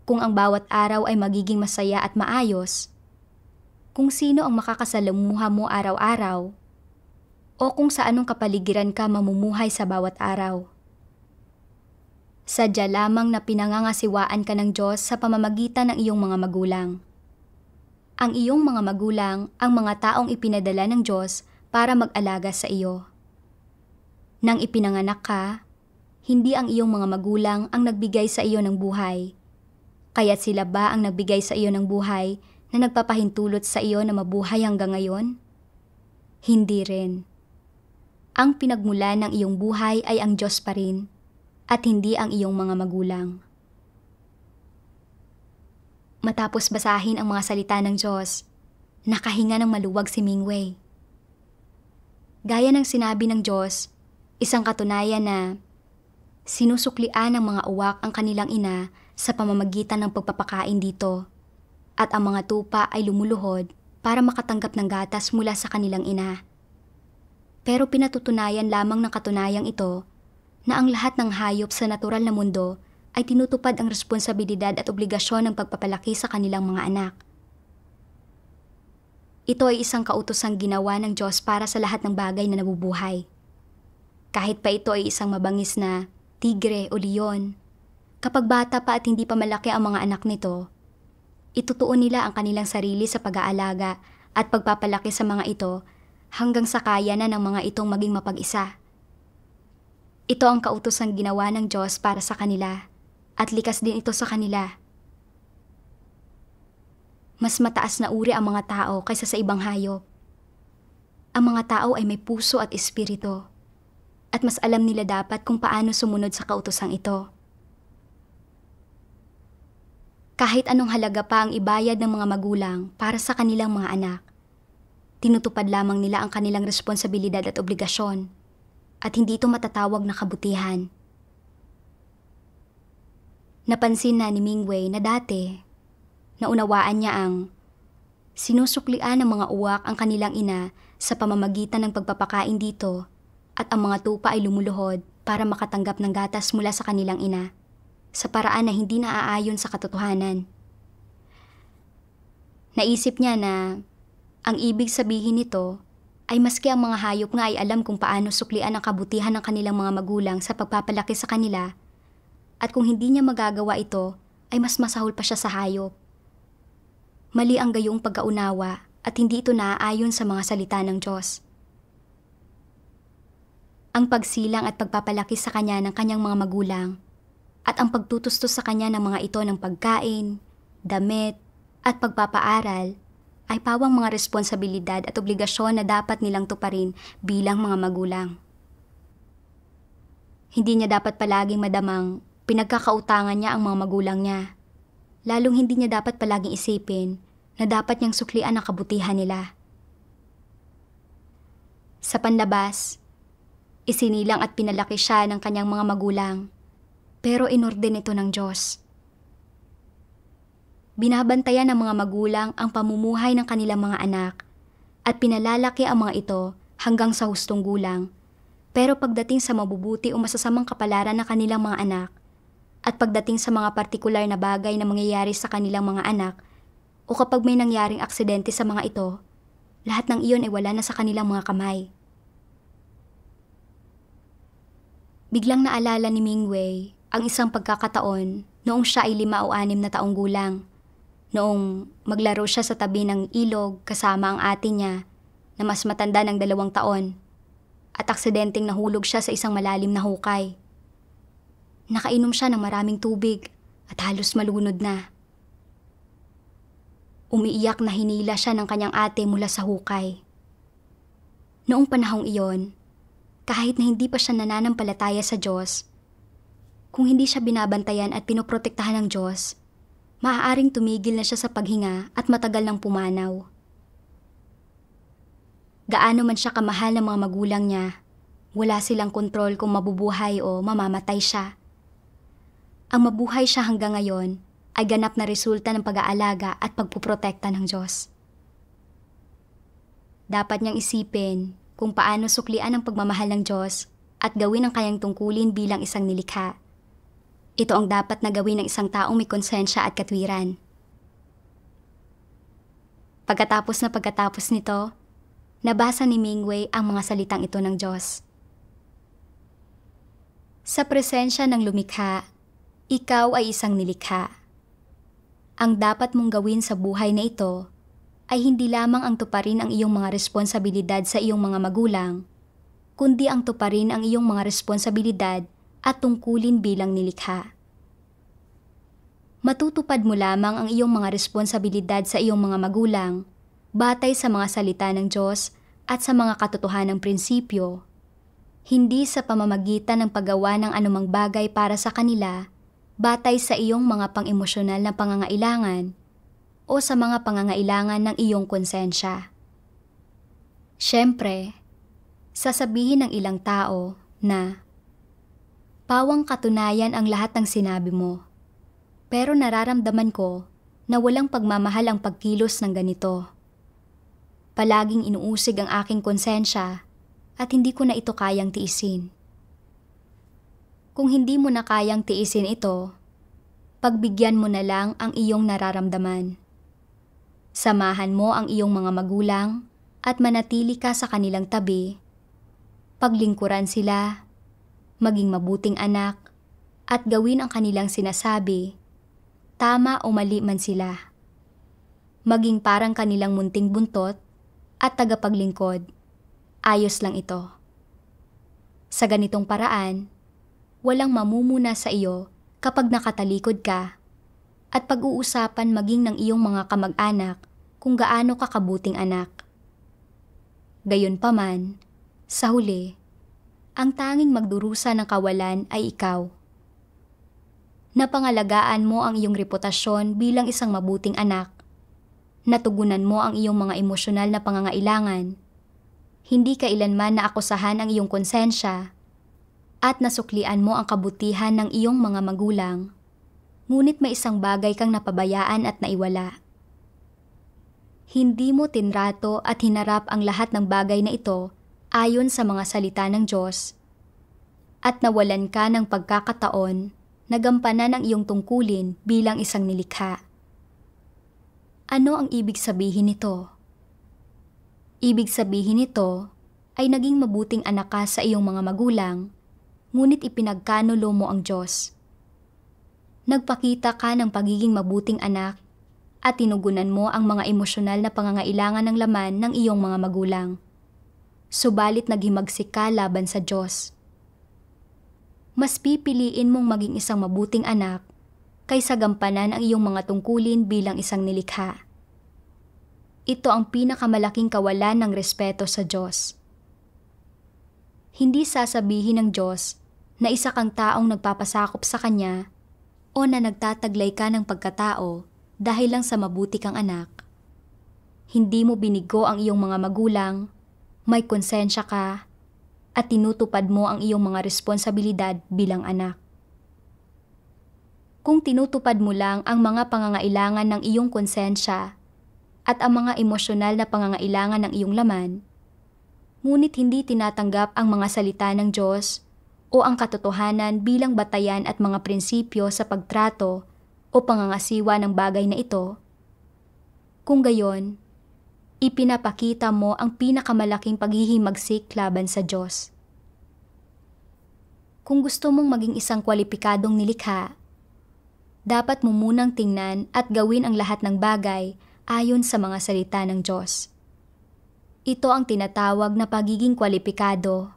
Kung ang bawat araw ay magiging masaya at maayos, kung sino ang makakasalamuha mo araw-araw, o kung sa anong kapaligiran ka mamumuhay sa bawat araw. Sadya lamang na pinangangasiwaan ka ng Diyos sa pamamagitan ng iyong mga magulang. Ang iyong mga magulang ang mga taong ipinadala ng Diyos para mag-alaga sa iyo. Nang ipinanganak ka, hindi ang iyong mga magulang ang nagbigay sa iyo ng buhay. Kaya't sila ba ang nagbigay sa iyo ng buhay na nagpapahintulot sa iyo na mabuhay hanggang ngayon? Hindi rin. Ang pinagmulan ng iyong buhay ay ang Diyos pa rin, at hindi ang iyong mga magulang. Matapos basahin ang mga salita ng Diyos, nakahinga ng maluwag si Mingwei. Gaya ng sinabi ng Diyos, isang katunayan na sinusuklian ng mga uwak ang kanilang ina sa pamamagitan ng pagpapakain dito, at ang mga tupa ay lumuluhod para makatanggap ng gatas mula sa kanilang ina. Pero pinatutunayan lamang ng katunayang ito na ang lahat ng hayop sa natural na mundo ay tinutupad ang responsibilidad at obligasyon ng pagpapalaki sa kanilang mga anak. Ito ay isang kautosang ginawa ng Diyos para sa lahat ng bagay na nabubuhay. Kahit pa ito ay isang mabangis na tigre o leon, kapag bata pa at hindi pa malaki ang mga anak nito, itutuon nila ang kanilang sarili sa pag-aalaga at pagpapalaki sa mga ito hanggang sa kaya na ng mga itong maging mapag-isa. Ito ang kautosang ginawa ng Diyos para sa kanila, at likas din ito sa kanila. Mas mataas na uri ang mga tao kaysa sa ibang hayop. Ang mga tao ay may puso at espiritu, at mas alam nila dapat kung paano sumunod sa kautosang ito. Kahit anong halaga pa ang ibayad ng mga magulang para sa kanilang mga anak, tinutupad lamang nila ang kanilang responsibilidad at obligasyon, at hindi ito matatawag na kabutihan. Napansin na ni Mingwei na dati, naunawaan niya ang sinusuklian ng mga uwak ang kanilang ina sa pamamagitan ng pagpapakain dito, at ang mga tupa ay lumuluhod para makatanggap ng gatas mula sa kanilang ina, sa paraan na hindi naaayon sa katotohanan. Naisip niya na ang ibig sabihin nito ay maski ang mga hayop nga ay alam kung paano suklian ang kabutihan ng kanilang mga magulang sa pagpapalaki sa kanila, at kung hindi niya magagawa ito ay mas masahol pa siya sa hayop. Mali ang gayong pagkaunawa at hindi ito naaayon sa mga salita ng Diyos. Ang pagsilang at pagpapalaki sa kanya ng kanyang mga magulang at ang pagtutustos sa kanya ng mga ito ng pagkain, damit, at pagpapaaral ay pawang mga responsibilidad at obligasyon na dapat nilang tuparin bilang mga magulang. Hindi niya dapat palaging madamang pinagkakautangan niya ang mga magulang niya. Lalong hindi niya dapat palaging isipin na dapat niyang suklian ang kabutihan nila. Sa panlabas, isinilang at pinalaki siya ng kanyang mga magulang, pero inorden ito ng Diyos. Binabantayan ng mga magulang ang pamumuhay ng kanilang mga anak at pinalalaki ang mga ito hanggang sa hustong gulang. Pero pagdating sa mabubuti o masasamang kapalaran ng kanilang mga anak at pagdating sa mga partikular na bagay na mangyayari sa kanilang mga anak o kapag may nangyaring aksidente sa mga ito, lahat ng iyon ay wala na sa kanilang mga kamay. Biglang naalala ni Mingwei ang isang pagkakataon noong siya ay 5 o 6 na taong gulang. Noong maglaro siya sa tabi ng ilog kasama ang ate niya na mas matanda ng 2 taon at aksidenteng nahulog siya sa isang malalim na hukay. Nakainom siya ng maraming tubig at halos malunod na. Umiiyak na hinila siya ng kanyang ate mula sa hukay. Noong panahong iyon, kahit na hindi pa siya nananampalataya sa Diyos, kung hindi siya binabantayan at pinoprotektahan ng Diyos, maaaring tumigil na siya sa paghinga at matagal nang pumanaw. Gaano man siya kamahal ng mga magulang niya, wala silang kontrol kung mabubuhay o mamamatay siya. Ang mabuhay siya hanggang ngayon ay ganap na resulta ng pag-aalaga at pagpuprotekta ng Diyos. Dapat niyang isipin kung paano suklian ang pagmamahal ng Diyos at gawin ang kanyang tungkulin bilang isang nilikha. Ito ang dapat na gawin ng isang taong may konsensya at katwiran. Pagkatapos nito, nabasa ni Mingwei ang mga salitang ito ng Diyos. Sa presensya ng lumikha, ikaw ay isang nilikha. Ang dapat mong gawin sa buhay na ito ay hindi lamang ang tuparin ang iyong mga responsibilidad sa iyong mga magulang, kundi ang tuparin ang iyong mga responsibilidad at tungkulin bilang nilikha. Matutupad mo lamang ang iyong mga responsibilidad sa iyong mga magulang batay sa mga salita ng Diyos at sa mga katotohanang prinsipyo, hindi sa pamamagitan ng paggawa ng anumang bagay para sa kanila batay sa iyong mga pang-emosyonal na pangangailangan o sa mga pangangailangan ng iyong konsensya. Siyempre, sasabihin ng ilang tao na pawang katunayan ang lahat ng sinabi mo, pero nararamdaman ko na walang pagmamahal ang pagkilos ng ganito. Palaging inuusig ang aking konsensya at hindi ko na ito kayang tiisin. Kung hindi mo na kayang tiisin ito, pagbigyan mo na lang ang iyong nararamdaman. Samahan mo ang iyong mga magulang at manatili ka sa kanilang tabi. Paglingkuran sila, maging mabuting anak, at gawin ang kanilang sinasabi, tama o mali man sila. Maging parang kanilang munting buntot at tagapaglingkod. Ayos lang ito. Sa ganitong paraan, walang mamumuna sa iyo kapag nakatalikod ka at pag-uusapan maging ng iyong mga kamag-anak kung gaano ka kabuting anak. Gayunpaman, sa huli, ang tanging magdurusa ng kawalan ay ikaw. Napangalagaan mo ang iyong reputasyon bilang isang mabuting anak. Natugunan mo ang iyong mga emosyonal na pangangailangan. Hindi kailanman naakusahan ang iyong konsensya at nasuklian mo ang kabutihan ng iyong mga magulang. Ngunit may isang bagay kang napabayaan at naiwala. Hindi mo tinrato at hinarap ang lahat ng bagay na ito ayon sa mga salita ng Diyos at nawalan ka ng pagkakataon na gampanan ang iyong tungkulin bilang isang nilikha. Ano ang ibig sabihin nito? Ibig sabihin nito ay naging mabuting anak ka sa iyong mga magulang, ngunit ipinagkanulo mo ang Diyos. Nagpakita ka ng pagiging mabuting anak at tinugunan mo ang mga emosyonal na pangangailangan ng laman ng iyong mga magulang. Subalit naghimagsik ka laban sa Diyos. Mas pipiliin mong maging isang mabuting anak kaysa gampanan ang iyong mga tungkulin bilang isang nilikha. Ito ang pinakamalaking kawalan ng respeto sa Diyos. Hindi sasabihin ng Diyos na isa kang taong nagpapasakop sa Kanya o na nagtataglay ka ng pagkatao dahil lang sa mabuti kang anak. Hindi mo binigo ang iyong mga magulang, may konsensya ka, at tinutupad mo ang iyong mga responsibilidad bilang anak. Kung tinutupad mo lang ang mga pangangailangan ng iyong konsensya at ang mga emosyonal na pangangailangan ng iyong laman, ngunit hindi tinatanggap ang mga salita ng Diyos o ang katotohanan bilang batayan at mga prinsipyo sa pagtrato o pangangasiwa ng bagay na ito, kung gayon, ipinapakita mo ang pinakamalaking paghihimagsik laban sa Diyos. Kung gusto mong maging isang kwalipikadong nilikha, dapat mo munang tingnan at gawin ang lahat ng bagay ayon sa mga salita ng Diyos. Ito ang tinatawag na pagiging kwalipikado,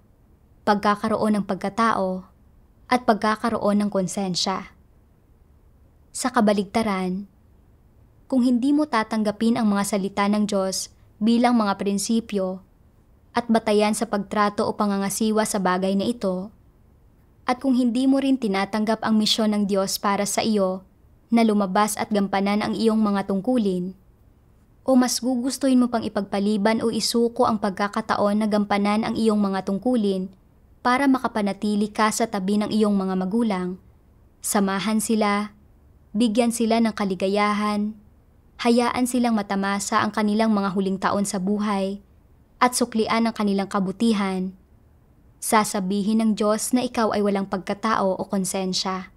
pagkakaroon ng pagkatao, at pagkakaroon ng konsensya. Sa kabaligtaran, kung hindi mo tatanggapin ang mga salita ng Diyos bilang mga prinsipyo at batayan sa pagtrato o pangangasiwa sa bagay na ito, at kung hindi mo rin tinatanggap ang misyon ng Diyos para sa iyo na lumabas at gampanan ang iyong mga tungkulin, o mas gugustuhin mo pang ipagpaliban o isuko ang pagkakataon na gampanan ang iyong mga tungkulin para makapanatili ka sa tabi ng iyong mga magulang, samahan sila, bigyan sila ng kaligayahan, hayaan silang matamasa ang kanilang mga huling taon sa buhay, at suklian ang kanilang kabutihan, sasabihin ng Diyos na ikaw ay walang pagkatao o konsensya.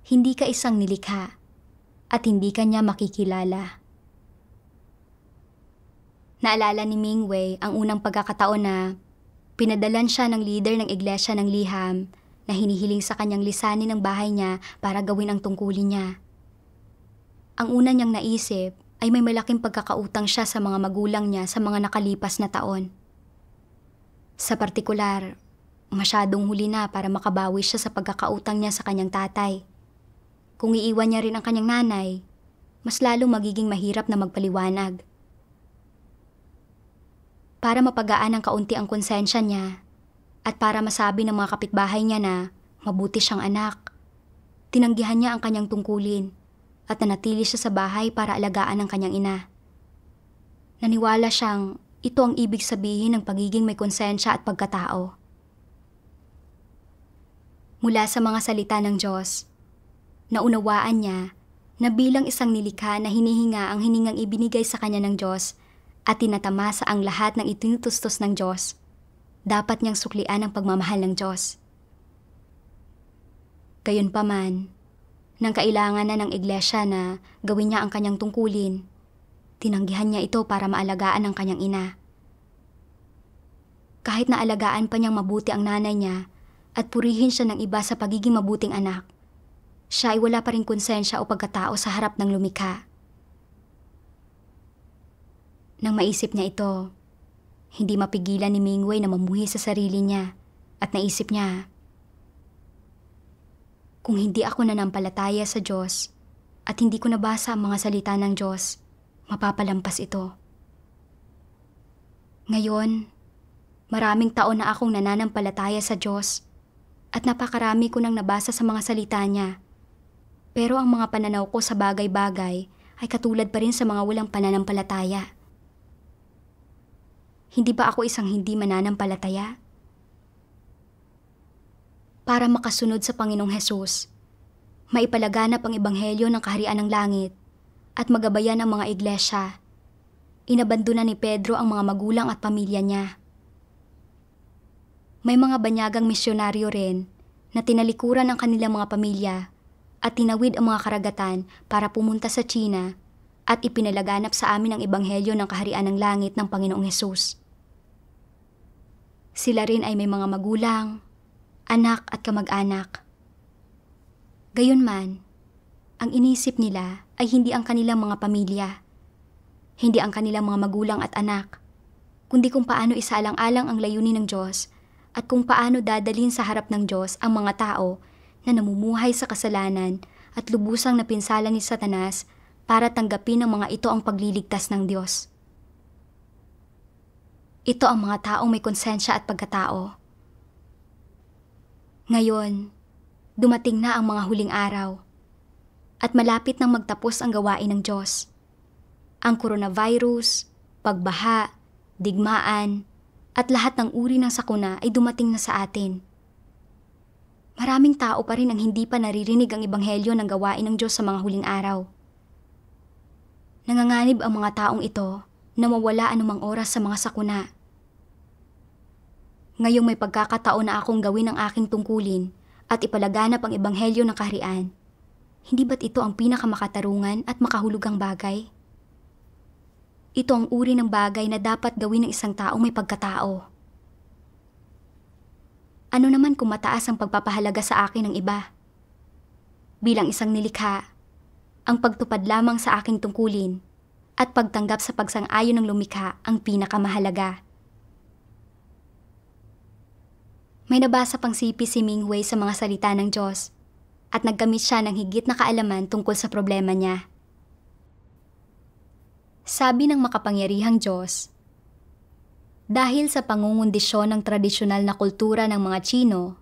Hindi ka isang nilikha, at hindi ka niya makikilala. Naalala ni Mingwei ang unang pagkakataon na pinadalan siya ng leader ng iglesia ng liham na hinihiling sa kanyang lisanin ng bahay niya para gawin ang tungkulin niya. Ang una niyang naisip ay may malaking pagkakautang siya sa mga magulang niya sa mga nakalipas na taon. Sa partikular, masyadong huli na para makabawi siya sa pagkakautang niya sa kanyang tatay. Kung iiwan niya rin ang kanyang nanay, mas lalong magiging mahirap na magpaliwanag. Para mapagaan ng kaunti ang konsensya niya at para masabi ng mga kapitbahay niya na mabuti siyang anak, tinanggihan niya ang kanyang tungkulin at nanatili siya sa bahay para alagaan ang kanyang ina. Naniwala siyang ito ang ibig sabihin ng pagiging may konsensya at pagkatao. Mula sa mga salita ng Diyos, naunawaan niya na bilang isang nilikha na hinihinga ang hiningang ibinigay sa kanya ng Diyos at tinatamasa ang lahat ng itinutustos ng Diyos, dapat niyang suklian ang pagmamahal ng Diyos. Gayunpaman, nang kailangan na ng iglesia na gawin niya ang kanyang tungkulin, tinanggihan niya ito para maalagaan ang kanyang ina. Kahit na alagaan pa niyang mabuti ang nanay niya at purihin siya ng iba sa pagiging mabuting anak, siya ay wala pa rin konsensya o pagkatao sa harap ng lumikha. Nang maisip niya ito, hindi mapigilan ni Mingwei na mamuhi sa sarili niya at naisip niya, kung hindi ako nanampalataya sa Diyos at hindi ko nabasa ang mga salita ng Diyos, mapapalampas ito. Ngayon, maraming taon na akong nananampalataya sa Diyos at napakarami ko nang nabasa sa mga salita niya. Pero ang mga pananaw ko sa bagay-bagay ay katulad pa rin sa mga walang pananampalataya. Hindi ba ako isang hindi mananampalataya? Para makasunod sa Panginoong Hesus, maipalaganap ang ebanghelyo ng kaharian ng langit at magabayan ang mga iglesia, inabandona ni Pedro ang mga magulang at pamilya niya. May mga banyagang misyonaryo rin na tinalikuran ang kanilang mga pamilya at tinawid ang mga karagatan para pumunta sa China at ipinalaganap sa amin ang ebanghelyo ng kaharian ng langit ng Panginoong Hesus. Sila rin ay may mga magulang, anak at kamag-anak. Gayunman, ang inisip nila ay hindi ang kanilang mga pamilya, hindi ang kanilang mga magulang at anak, kundi kung paano isaalang-alang ang layunin ng Diyos at kung paano dadalhin sa harap ng Diyos ang mga tao na namumuhay sa kasalanan at lubusang napinsala ni Satanas para tanggapin ng mga ito ang pagliligtas ng Diyos. Ito ang mga taong may konsensya at pagkatao. Ngayon, dumating na ang mga huling araw at malapit nang magtapos ang gawain ng Diyos. Ang coronavirus, pagbaha, digmaan, at lahat ng uri ng sakuna ay dumating na sa atin. Maraming tao pa rin ang hindi pa naririnig ang ebanghelyo ng gawain ng Diyos sa mga huling araw. Nanganganib ang mga taong ito na mawala anumang oras sa mga sakuna. Ngayong may pagkakataon na akong gawin ang aking tungkulin at ipalaganap ang ebanghelyo ng kaharian, hindi ba't ito ang pinakamakatarungan at makahulugang bagay? Ito ang uri ng bagay na dapat gawin ng isang taong may pagkatao. Ano naman kung mataas ang pagpapahalaga sa akin ng iba? Bilang isang nilikha, ang pagtupad lamang sa aking tungkulin at pagtanggap sa pagsang-ayon ng lumikha ang pinakamahalaga. May nabasa pang si Ming Wei sa mga salita ng Diyos at naggamit siya ng higit na kaalaman tungkol sa problema niya. Sabi ng makapangyarihang Diyos, dahil sa pangungundisyon ng tradisyonal na kultura ng mga Tsino,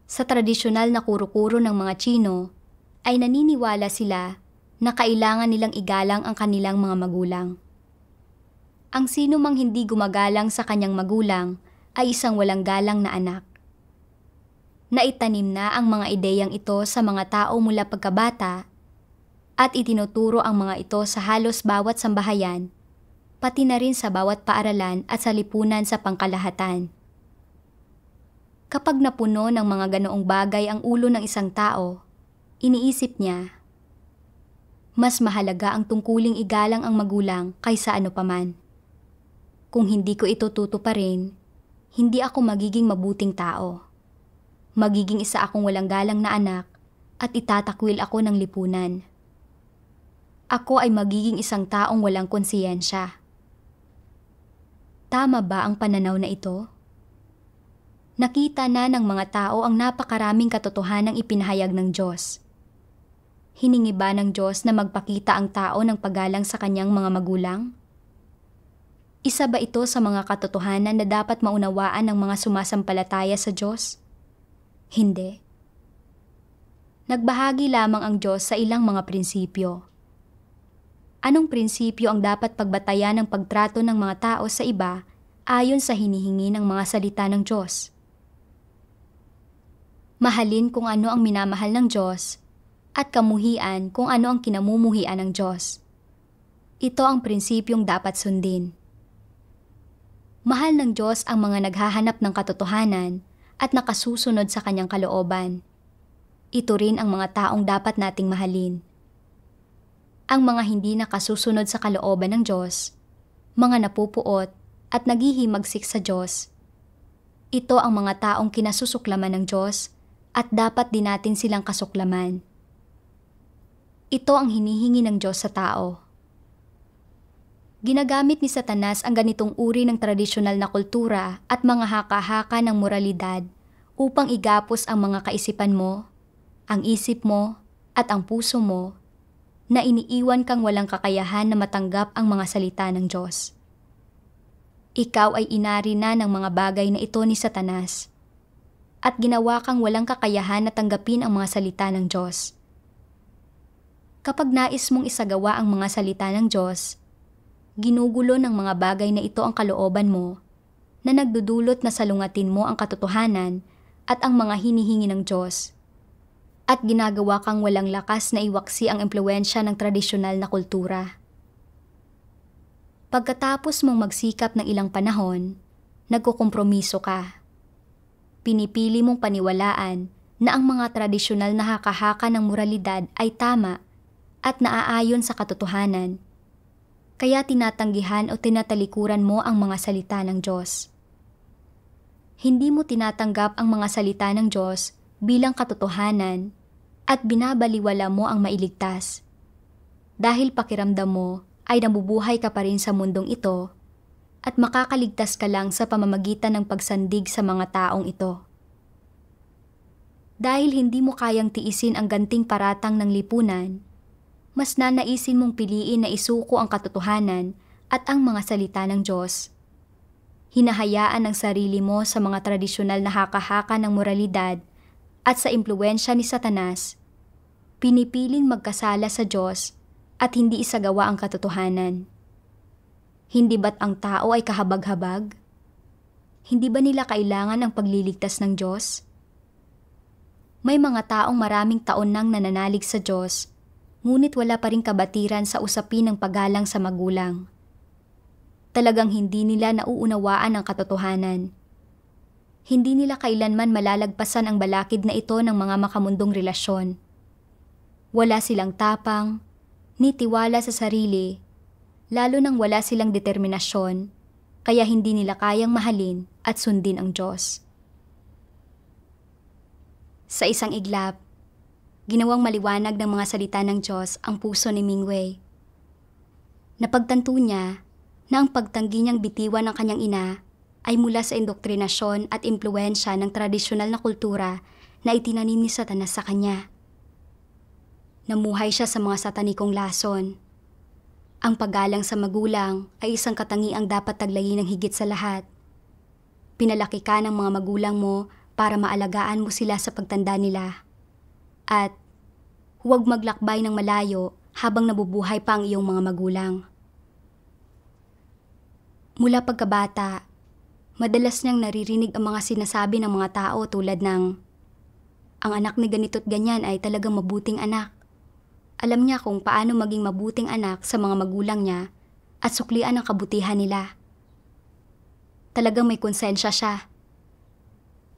sa tradisyonal na kuro-kuro ng mga Tsino, ay naniniwala sila na kailangan nilang igalang ang kanilang mga magulang. Ang sino mang hindi gumagalang sa kanyang magulang ay isang walang galang na anak. Naitanim na ang mga ideyang ito sa mga tao mula pagkabata at itinuturo ang mga ito sa halos bawat sambahayan, pati na rin sa bawat paaralan at sa lipunan sa pangkalahatan. Kapag napuno ng mga ganoong bagay ang ulo ng isang tao, iniisip niya, mas mahalaga ang tungkuling igalang ang magulang kaysa ano paman. Kung hindi ko ito tutuparin, hindi ako magiging mabuting tao. Magiging isa akong walang galang na anak at itatakwil ako ng lipunan. Ako ay magiging isang taong walang konsiyensya. Tama ba ang pananaw na ito? Nakita na ng mga tao ang napakaraming katotohanang ipinahayag ng Diyos. Hiningi ba ng Diyos na magpakita ang tao ng paggalang sa kanyang mga magulang? Isa ba ito sa mga katotohanan na dapat maunawaan ng mga sumasampalataya sa Diyos? Hindi. Nagbahagi lamang ang Diyos sa ilang mga prinsipyo. Anong prinsipyo ang dapat pagbatayan ng pagtrato ng mga tao sa iba ayon sa hinihingi ng mga salita ng Diyos? Mahalin kung ano ang minamahal ng Diyos at kamuhian kung ano ang kinamumuhian ng Diyos. Ito ang prinsipyong dapat sundin. Mahal ng Diyos ang mga naghahanap ng katotohanan at nakasusunod sa kanyang kalooban. Ito rin ang mga taong dapat nating mahalin. Ang mga hindi nakasusunod sa kalooban ng Diyos, mga napupuot at naghihimagsik sa Diyos, ito ang mga taong kinasusuklaman ng Diyos at dapat din natin silang kasuklaman. Ito ang hinihingi ng Diyos sa tao. Ginagamit ni Satanas ang ganitong uri ng tradisyonal na kultura at mga haka-haka ng moralidad upang igapos ang mga kaisipan mo, ang isip mo, at ang puso mo na iniiwan kang walang kakayahan na matanggap ang mga salita ng Diyos. Ikaw ay inari na ng mga bagay na ito ni Satanas at ginawa kang walang kakayahan na tanggapin ang mga salita ng Diyos. Kapag nais mong isagawa ang mga salita ng Diyos, ginugulo ng mga bagay na ito ang kalooban mo na nagdudulot na salungatin mo ang katotohanan at ang mga hinihingi ng Diyos at ginagawa kang walang lakas na iwaksi ang impluwensya ng tradisyonal na kultura. Pagkatapos mong magsikap ng ilang panahon, nagkukompromiso ka. Pinipili mong paniwalaan na ang mga tradisyonal na haka-haka ng moralidad ay tama at naaayon sa katotohanan. Kaya tinatanggihan o tinatalikuran mo ang mga salita ng Diyos. Hindi mo tinatanggap ang mga salita ng Diyos bilang katotohanan at binabaliwala mo ang mailigtas. Dahil pakiramdam mo ay nabubuhay ka pa rin sa mundong ito at makakaligtas ka lang sa pamamagitan ng pagsandig sa mga taong ito. Dahil hindi mo kayang tiisin ang ganting paratang ng lipunan, mas nanaisin mong piliin na isuko ang katotohanan at ang mga salita ng Diyos. Hinahayaan ang sarili mo sa mga tradisyonal na haka-haka ng moralidad at sa impluwensya ni Satanas, pinipiling magkasala sa Diyos at hindi isagawa ang katotohanan. Hindi ba't ang tao ay kahabag-habag? Hindi ba nila kailangan ang pagliligtas ng Diyos? May mga taong maraming taon nang nananalig sa Diyos, ngunit wala pa rin kabatiran sa usapin ng paggalang sa magulang. Talagang hindi nila nauunawaan ang katotohanan. Hindi nila kailanman malalagpasan ang balakid na ito ng mga makamundong relasyon. Wala silang tapang, ni tiwala sa sarili, lalo nang wala silang determinasyon, kaya hindi nila kayang mahalin at sundin ang Diyos. Sa isang iglap, ginawang maliwanag ng mga salita ng Diyos ang puso ni Mingwei. Napagtanto niya na ang pagtanggi niyang bitiwan ng kanyang ina ay mula sa indoktrinasyon at impluwensya ng tradisyonal na kultura na itinanim ni Satanas sa kanya. Namuhay siya sa mga satanikong lason. Ang paggalang sa magulang ay isang katangiang dapat taglayin ng higit sa lahat. Pinalaki ka ng mga magulang mo para maalagaan mo sila sa pagtanda nila. At huwag maglakbay ng malayo habang nabubuhay pa ang iyong mga magulang. Mula pagkabata, madalas niyang naririnig ang mga sinasabi ng mga tao tulad ng, "Ang anak ni ganito't ganyan ay talagang mabuting anak." Alam niya kung paano maging mabuting anak sa mga magulang niya at suklian ang kabutihan nila. Talagang may konsensya siya.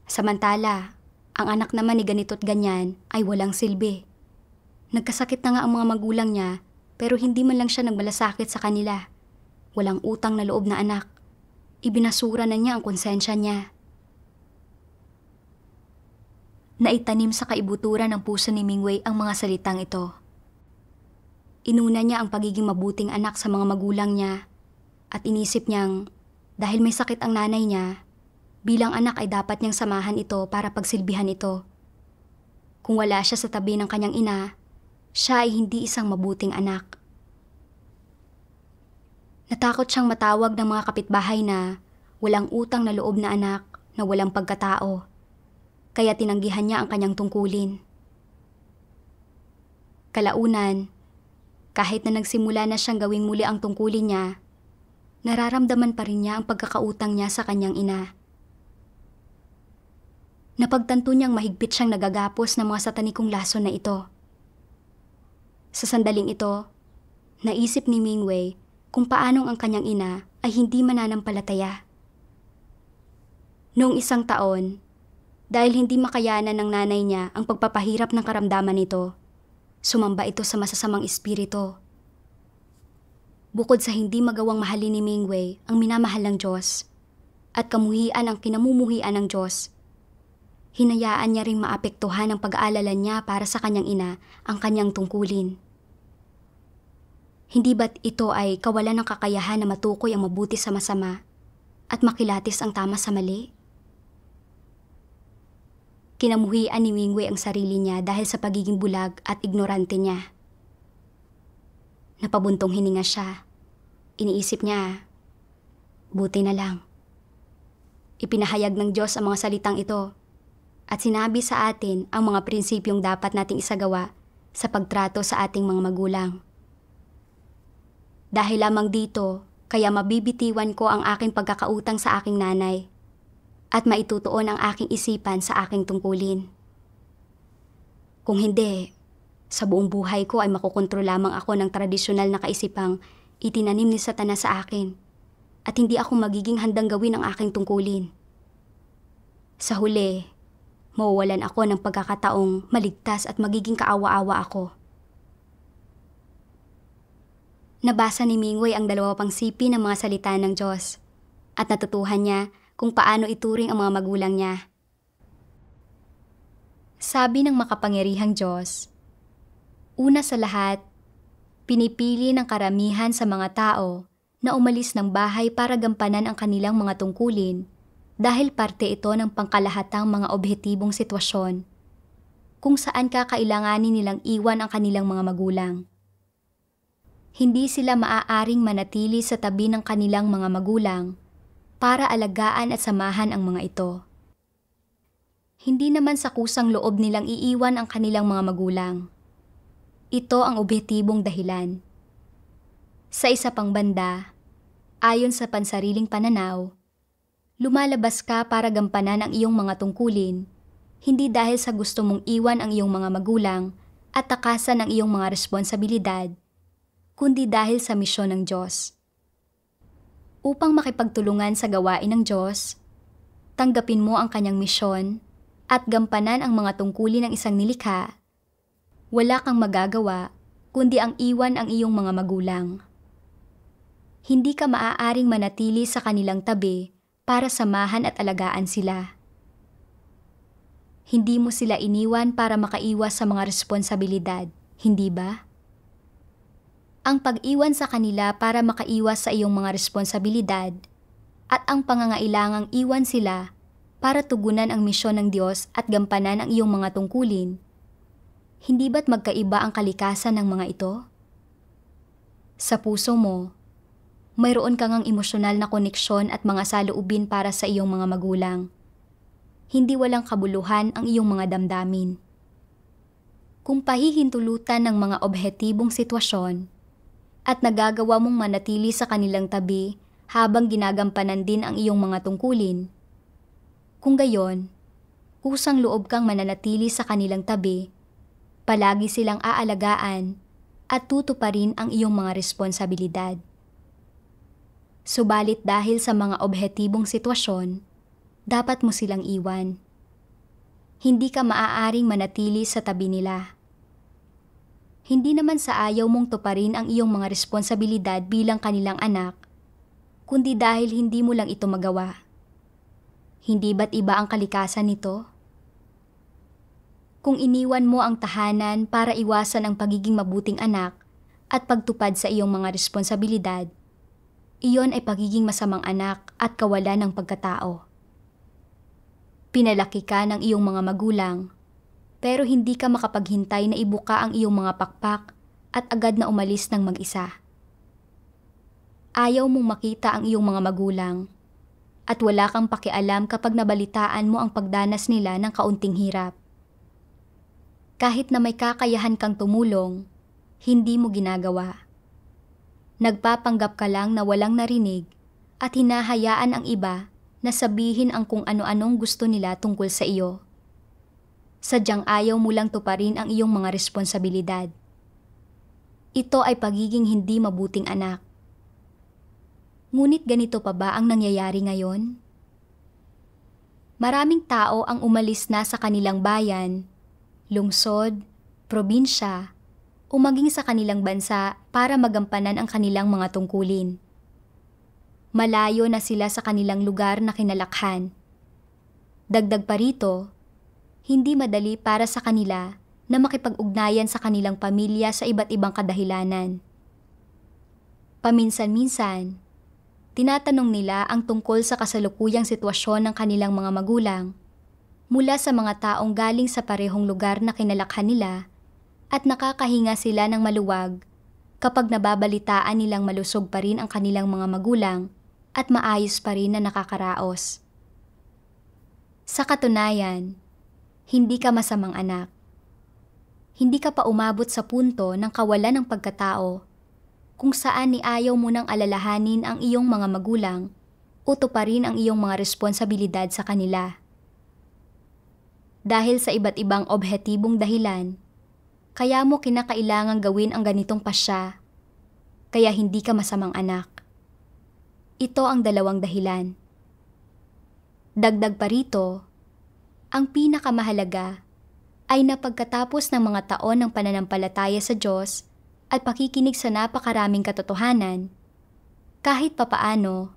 Samantala, ang anak naman ni ganito't ganyan ay walang silbi. Nagkasakit na nga ang mga magulang niya pero hindi man lang siya nagmalasakit sa kanila. Walang utang na loob na anak. Ibinasura na niya ang konsensya niya. Naitanim sa kaibuturan ng puso ni Mingwei ang mga salitang ito. Inuna niya ang pagiging mabuting anak sa mga magulang niya at inisip niyang dahil may sakit ang nanay niya, bilang anak ay dapat niyang samahan ito para pagsilbihan ito. Kung wala siya sa tabi ng kanyang ina, siya ay hindi isang mabuting anak. Natakot siyang matawag ng mga kapitbahay na walang utang na loob na anak na walang pagkatao, kaya tinanggihan niya ang kanyang tungkulin. Kalaunan, kahit na nagsimula na siyang gawing muli ang tungkulin niya, nararamdaman pa rin niya ang pagkakautang niya sa kanyang ina. Napagtanto niyang mahigpit siyang nagagapos ng mga satanikong lason na ito. Sa sandaling ito, naisip ni Mingwei kung paanong ang kanyang ina ay hindi mananampalataya. Noong isang taon, dahil hindi makayanan ng nanay niya ang pagpapahirap ng karamdaman nito, sumamba ito sa masasamang espiritu. Bukod sa hindi magawang mahalin ni Mingwei ang minamahal ng Diyos at kamuhian ang kinamumuhian ng Diyos, hinayaan niya ring maapektuhan ang pag-aalala niya para sa kanyang ina ang kanyang tungkulin. Hindi ba't ito ay kawalan ng kakayahan na matukoy ang mabuti sa masama at makilatis ang tama sa mali? Kinamuhian ni Mingwei ang sarili niya dahil sa pagiging bulag at ignorante niya. Napabuntong hininga siya. Iniisip niya, buti na lang. Ipinahayag ng Diyos ang mga salitang ito at sinabi sa atin ang mga prinsipyong dapat nating isagawa sa pagtrato sa ating mga magulang. Dahil lamang dito, kaya mabibitiwan ko ang aking pagkakautang sa aking nanay at maitutuon ang aking isipan sa aking tungkulin. Kung hindi, sa buong buhay ko ay makukontrol lamang ako ng tradisyonal na kaisipang itinanim ni Satanas sa akin at hindi ako magiging handang gawin ang aking tungkulin. Sa huli, mawawalan ako ng pagkakataong maligtas at magiging kaawa-awa ako. Nabasa ni Mingwei ang 2 sipi ng mga salita ng Diyos at natutuhan niya kung paano ituring ang mga magulang niya. Sabi ng makapangyarihang Diyos, una sa lahat, pinipili ng karamihan sa mga tao na umalis ng bahay para gampanan ang kanilang mga tungkulin dahil parte ito ng pangkalahatang mga objetibong sitwasyon kung saan kakailanganin nilang iwan ang kanilang mga magulang. Hindi sila maaaring manatili sa tabi ng kanilang mga magulang para alagaan at samahan ang mga ito. Hindi naman sa kusang loob nilang iiwan ang kanilang mga magulang. Ito ang objetibong dahilan. Sa isa pang banda, ayon sa pansariling pananaw, lumalabas ka para gampanan ang iyong mga tungkulin, hindi dahil sa gusto mong iwan ang iyong mga magulang at takasan ang iyong mga responsibilidad, kundi dahil sa misyon ng Diyos. Upang makipagtulungan sa gawain ng Diyos, tanggapin mo ang kanyang misyon at gampanan ang mga tungkulin ng isang nilikha, wala kang magagawa kundi ang iwan ang iyong mga magulang. Hindi ka maaaring manatili sa kanilang tabi para samahan at alagaan sila. Hindi mo sila iniwan para makaiwas sa mga responsibilidad, hindi ba? Ang pag-iwan sa kanila para makaiwas sa iyong mga responsibilidad at ang pangangailangang iwan sila para tugunan ang misyon ng Diyos at gampanan ang iyong mga tungkulin, hindi ba't magkaiba ang kalikasan ng mga ito? Sa puso mo, mayroon kang ang emosyonal na koneksyon at mga saloobin para sa iyong mga magulang. Hindi walang kabuluhan ang iyong mga damdamin. Kung pahihintulutan ng mga objetibong sitwasyon, at nagagawa mong manatili sa kanilang tabi habang ginagampanan din ang iyong mga tungkulin. Kung gayon, kusang loob kang mananatili sa kanilang tabi, palagi silang aalagaan at tutuparin ang iyong mga responsibilidad. Subalit dahil sa mga objetibong sitwasyon, dapat mo silang iwan. Hindi ka maaaring manatili sa tabi nila. Hindi naman sa ayaw mong tuparin ang iyong mga responsibilidad bilang kanilang anak, kundi dahil hindi mo lang ito magawa. Hindi ba't iba ang kalikasan nito? Kung iniwan mo ang tahanan para iwasan ang pagiging mabuting anak at pagtupad sa iyong mga responsibilidad, iyon ay pagiging masamang anak at kawalan ng pagkatao. Pinalaki ka ng iyong mga magulang, pero hindi ka makapaghintay na ibuka ang iyong mga pakpak at agad na umalis ng mag-isa. Ayaw mong makita ang iyong mga magulang at wala kang pakialam kapag nabalitaan mo ang pagdanas nila ng kaunting hirap. Kahit na may kakayahan kang tumulong, hindi mo ginagawa. Nagpapanggap ka lang na walang narinig at hinahayaan ang iba na sabihin ang kung ano-anong gusto nila tungkol sa iyo. Sadyang ayaw mo lang tuparin ang iyong mga responsibilidad. Ito ay pagiging hindi mabuting anak. Ngunit ganito pa ba ang nangyayari ngayon? Maraming tao ang umalis na sa kanilang bayan, lungsod, probinsya, o maging sa kanilang bansa para magampanan ang kanilang mga tungkulin. Malayo na sila sa kanilang lugar na kinalakhan. Dagdag pa rito, hindi madali para sa kanila na makipag-ugnayan sa kanilang pamilya sa iba't ibang kadahilanan. Paminsan-minsan, tinatanong nila ang tungkol sa kasalukuyang sitwasyon ng kanilang mga magulang mula sa mga taong galing sa parehong lugar na kinalakhan nila at nakakahinga sila ng maluwag kapag nababalitaan nilang malusog pa rin ang kanilang mga magulang at maayos pa rin na nakakaraos. Sa katunayan, hindi ka masamang anak. Hindi ka pa umabot sa punto ng kawalan ng pagkatao kung saan ni ayaw mo nang alalahanin ang iyong mga magulang o tuparin ang iyong mga responsibilidad sa kanila. Dahil sa iba't ibang objetibong dahilan, kaya mo kinakailangang gawin ang ganitong pasya, kaya hindi ka masamang anak. Ito ang 2 dahilan. Dagdag pa rito, ang pinakamahalaga ay na pagkatapos ng mga taon ng pananampalataya sa Diyos at pakikinig sa napakaraming katotohanan, kahit papaano,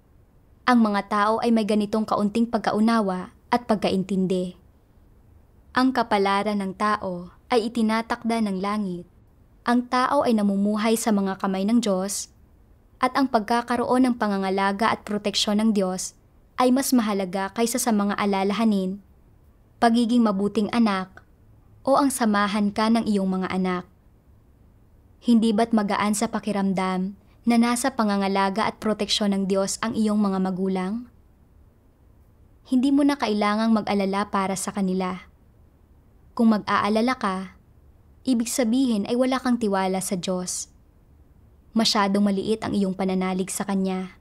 ang mga tao ay may ganitong kaunting pagkaunawa at pagkaintindi. Ang kapalaran ng tao ay itinatakda ng langit. Ang tao ay namumuhay sa mga kamay ng Diyos at ang pagkakaroon ng pangangalaga at proteksyon ng Diyos ay mas mahalaga kaysa sa mga alalahanin, pagiging mabuting anak, o ang samahan ka ng iyong mga anak. Hindi ba't magaan sa pakiramdam na nasa pangangalaga at proteksyon ng Diyos ang iyong mga magulang? Hindi mo na kailangang mag-alala para sa kanila. Kung mag-aalala ka, ibig sabihin ay wala kang tiwala sa Diyos. Masyadong maliit ang iyong pananalig sa Kanya.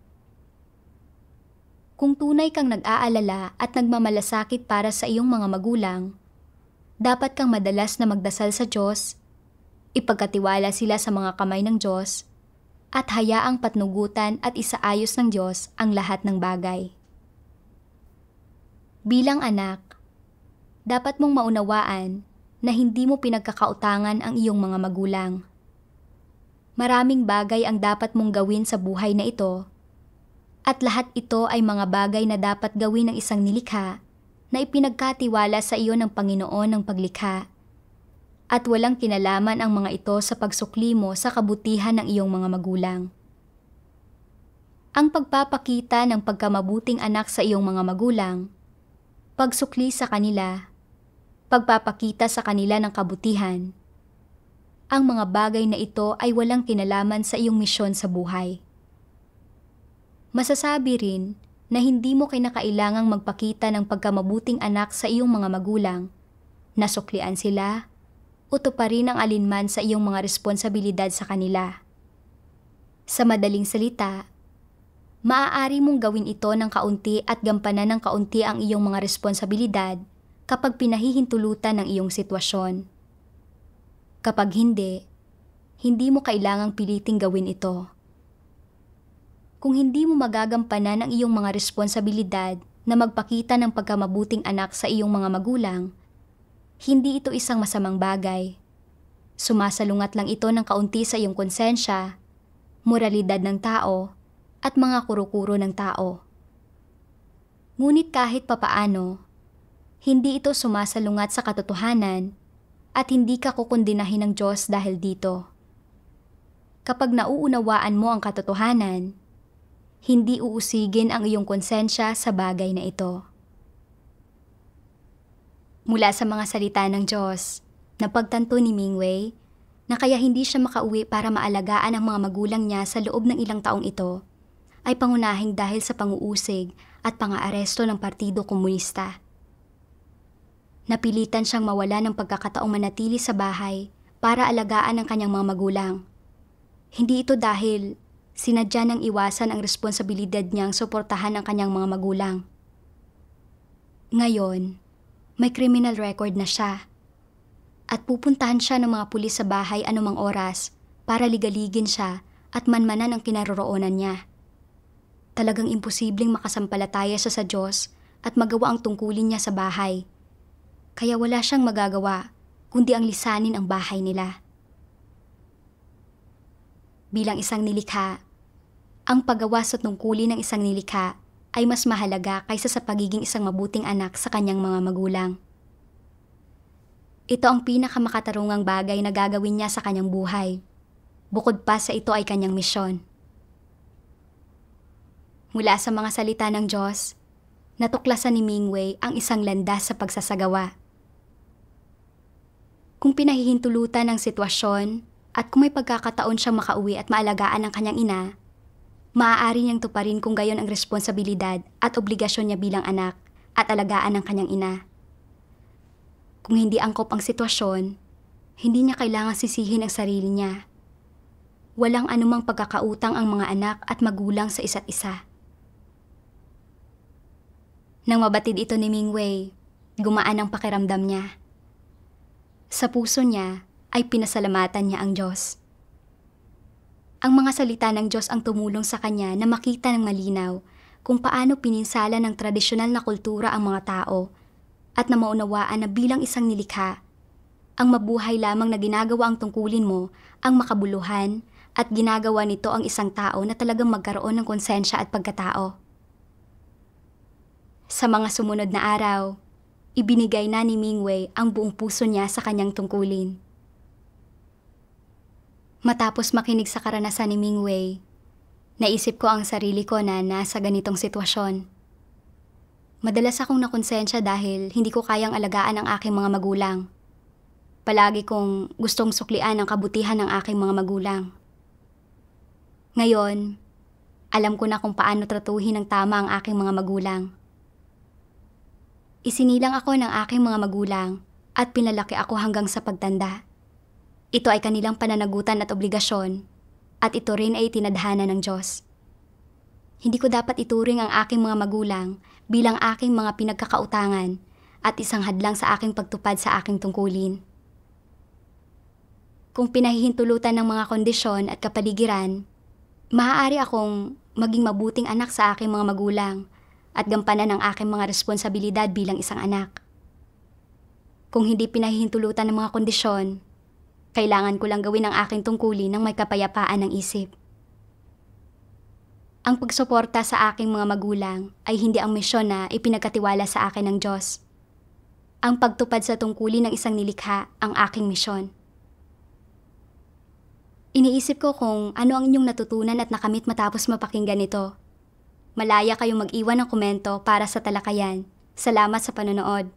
Kung tunay kang nag-aalala at nagmamalasakit para sa iyong mga magulang, dapat kang madalas na magdasal sa Diyos, ipagkatiwala sila sa mga kamay ng Diyos, at hayaang patnugutan at isaayos ng Diyos ang lahat ng bagay. Bilang anak, dapat mong maunawaan na hindi mo pinagkakautangan ang iyong mga magulang. Maraming bagay ang dapat mong gawin sa buhay na ito, at lahat ito ay mga bagay na dapat gawin ng isang nilikha na ipinagkatiwala sa iyo ng Panginoon ng paglikha, at walang kinalaman ang mga ito sa pagsukli mo sa kabutihan ng iyong mga magulang. Ang pagpapakita ng pagkamabuting anak sa iyong mga magulang, pagsukli sa kanila, pagpapakita sa kanila ng kabutihan, ang mga bagay na ito ay walang kinalaman sa iyong misyon sa buhay. Masasabi rin na hindi mo kinakailangang magpakita ng pagkamabuting anak sa iyong mga magulang, nasuklian sila, o tuparin ang alinman sa iyong mga responsibilidad sa kanila. Sa madaling salita, maaari mong gawin ito ng kaunti at gampanan ng kaunti ang iyong mga responsibilidad kapag pinahihintulutan ng iyong sitwasyon. Kapag hindi mo kailangang piliting gawin ito. Kung hindi mo magagampanan ang iyong mga responsibilidad na magpakita ng pagkamabuting anak sa iyong mga magulang, hindi ito isang masamang bagay. Sumasalungat lang ito ng kaunti sa iyong konsensya, moralidad ng tao, at mga kuro-kuro ng tao. Ngunit kahit papaano, hindi ito sumasalungat sa katotohanan at hindi ka kukundinahin ng Diyos dahil dito. Kapag nauunawaan mo ang katotohanan, hindi uusigin ang iyong konsensya sa bagay na ito. Mula sa mga salita ng Diyos, napagtanto ni Mingwei na kaya hindi siya makauwi para maalagaan ang mga magulang niya sa loob ng ilang taong ito, ay pangunahing dahil sa panguusig at pang-aaresto ng Partido Komunista. Napilitan siyang mawala ng pagkakataong manatili sa bahay para alagaan ang kanyang mga magulang. Hindi ito dahil sinadya ng iwasan ang responsibilidad niyang suportahan ang kanyang mga magulang. Ngayon, may criminal record na siya at pupuntahan siya ng mga pulis sa bahay anumang oras para ligaligin siya at manmanan ang kinaroroonan niya. Talagang imposibleng makasampalataya siya sa Diyos at magawa ang tungkulin niya sa bahay. Kaya wala siyang magagawa kundi ang lisanin ang bahay nila. Bilang isang nilikha, ang paggawa sa tungkulin ng isang nilikha ay mas mahalaga kaysa sa pagiging isang mabuting anak sa kanyang mga magulang. Ito ang pinakamakatarungang bagay na gagawin niya sa kanyang buhay. Bukod pa sa ito ay kanyang misyon. Mula sa mga salita ng Diyos, natuklasan ni Mingwei ang isang landas sa pagsasagawa. Kung pinahihintulutan ng sitwasyon at kung may pagkakataon siyang makauwi at maalagaan ang kanyang ina, maaari niyang tuparin kung gayon ang responsibilidad at obligasyon niya bilang anak at alagaan ang kanyang ina. Kung hindi angkop ang sitwasyon, hindi niya kailangan sisihin ang sarili niya. Walang anumang pagkakautang ang mga anak at magulang sa isa't isa. Nang mabatid ito ni Mingwei, gumaan ang pakiramdam niya. Sa puso niya ay pinasalamatan niya ang Diyos. Ang mga salita ng Diyos ang tumulong sa kanya na makita ng malinaw kung paano pininsala ng tradisyonal na kultura ang mga tao at na maunawaan na bilang isang nilikha, Ang mabuhay lamang na ginagawa ang tungkulin mo ang makabuluhan at ginagawa nito ang isang tao na talagang magkaroon ng konsensya at pagkatao. Sa mga sumunod na araw, ibinigay na ni Mingwei ang buong puso niya sa kanyang tungkulin. Matapos makinig sa karanasan ni Mingwei, naisip ko ang sarili ko na nasa ganitong sitwasyon. Madalas akong nakonsensya dahil hindi ko kayang alagaan ang aking mga magulang. Palagi kong gustong suklian ang kabutihan ng aking mga magulang. Ngayon, alam ko na kung paano tratuhin ng tama ang aking mga magulang. Isinilang ako ng aking mga magulang at pinalaki ako hanggang sa pagtanda. Ito ay kanilang pananagutan at obligasyon at ito rin ay tinadhana ng Diyos. Hindi ko dapat ituring ang aking mga magulang bilang aking mga pinagkakautangan at isang hadlang sa aking pagtupad sa aking tungkulin. Kung pinahihintulutan ng mga kondisyon at kapaligiran, maaari akong maging mabuting anak sa aking mga magulang at gampanan ang aking mga responsibilidad bilang isang anak. Kung hindi pinahihintulutan ng mga kondisyon, kailangan ko lang gawin ang aking tungkulin ng may kapayapaan ng isip. Ang pagsuporta sa aking mga magulang ay hindi ang misyon na ipinagkatiwala sa akin ng Diyos. Ang pagtupad sa tungkulin ng isang nilikha ang aking misyon. Iniisip ko kung ano ang inyong natutunan at nakamit matapos mapakinggan ito. Malaya kayong mag-iwan ng komento para sa talakayan. Salamat sa panonood.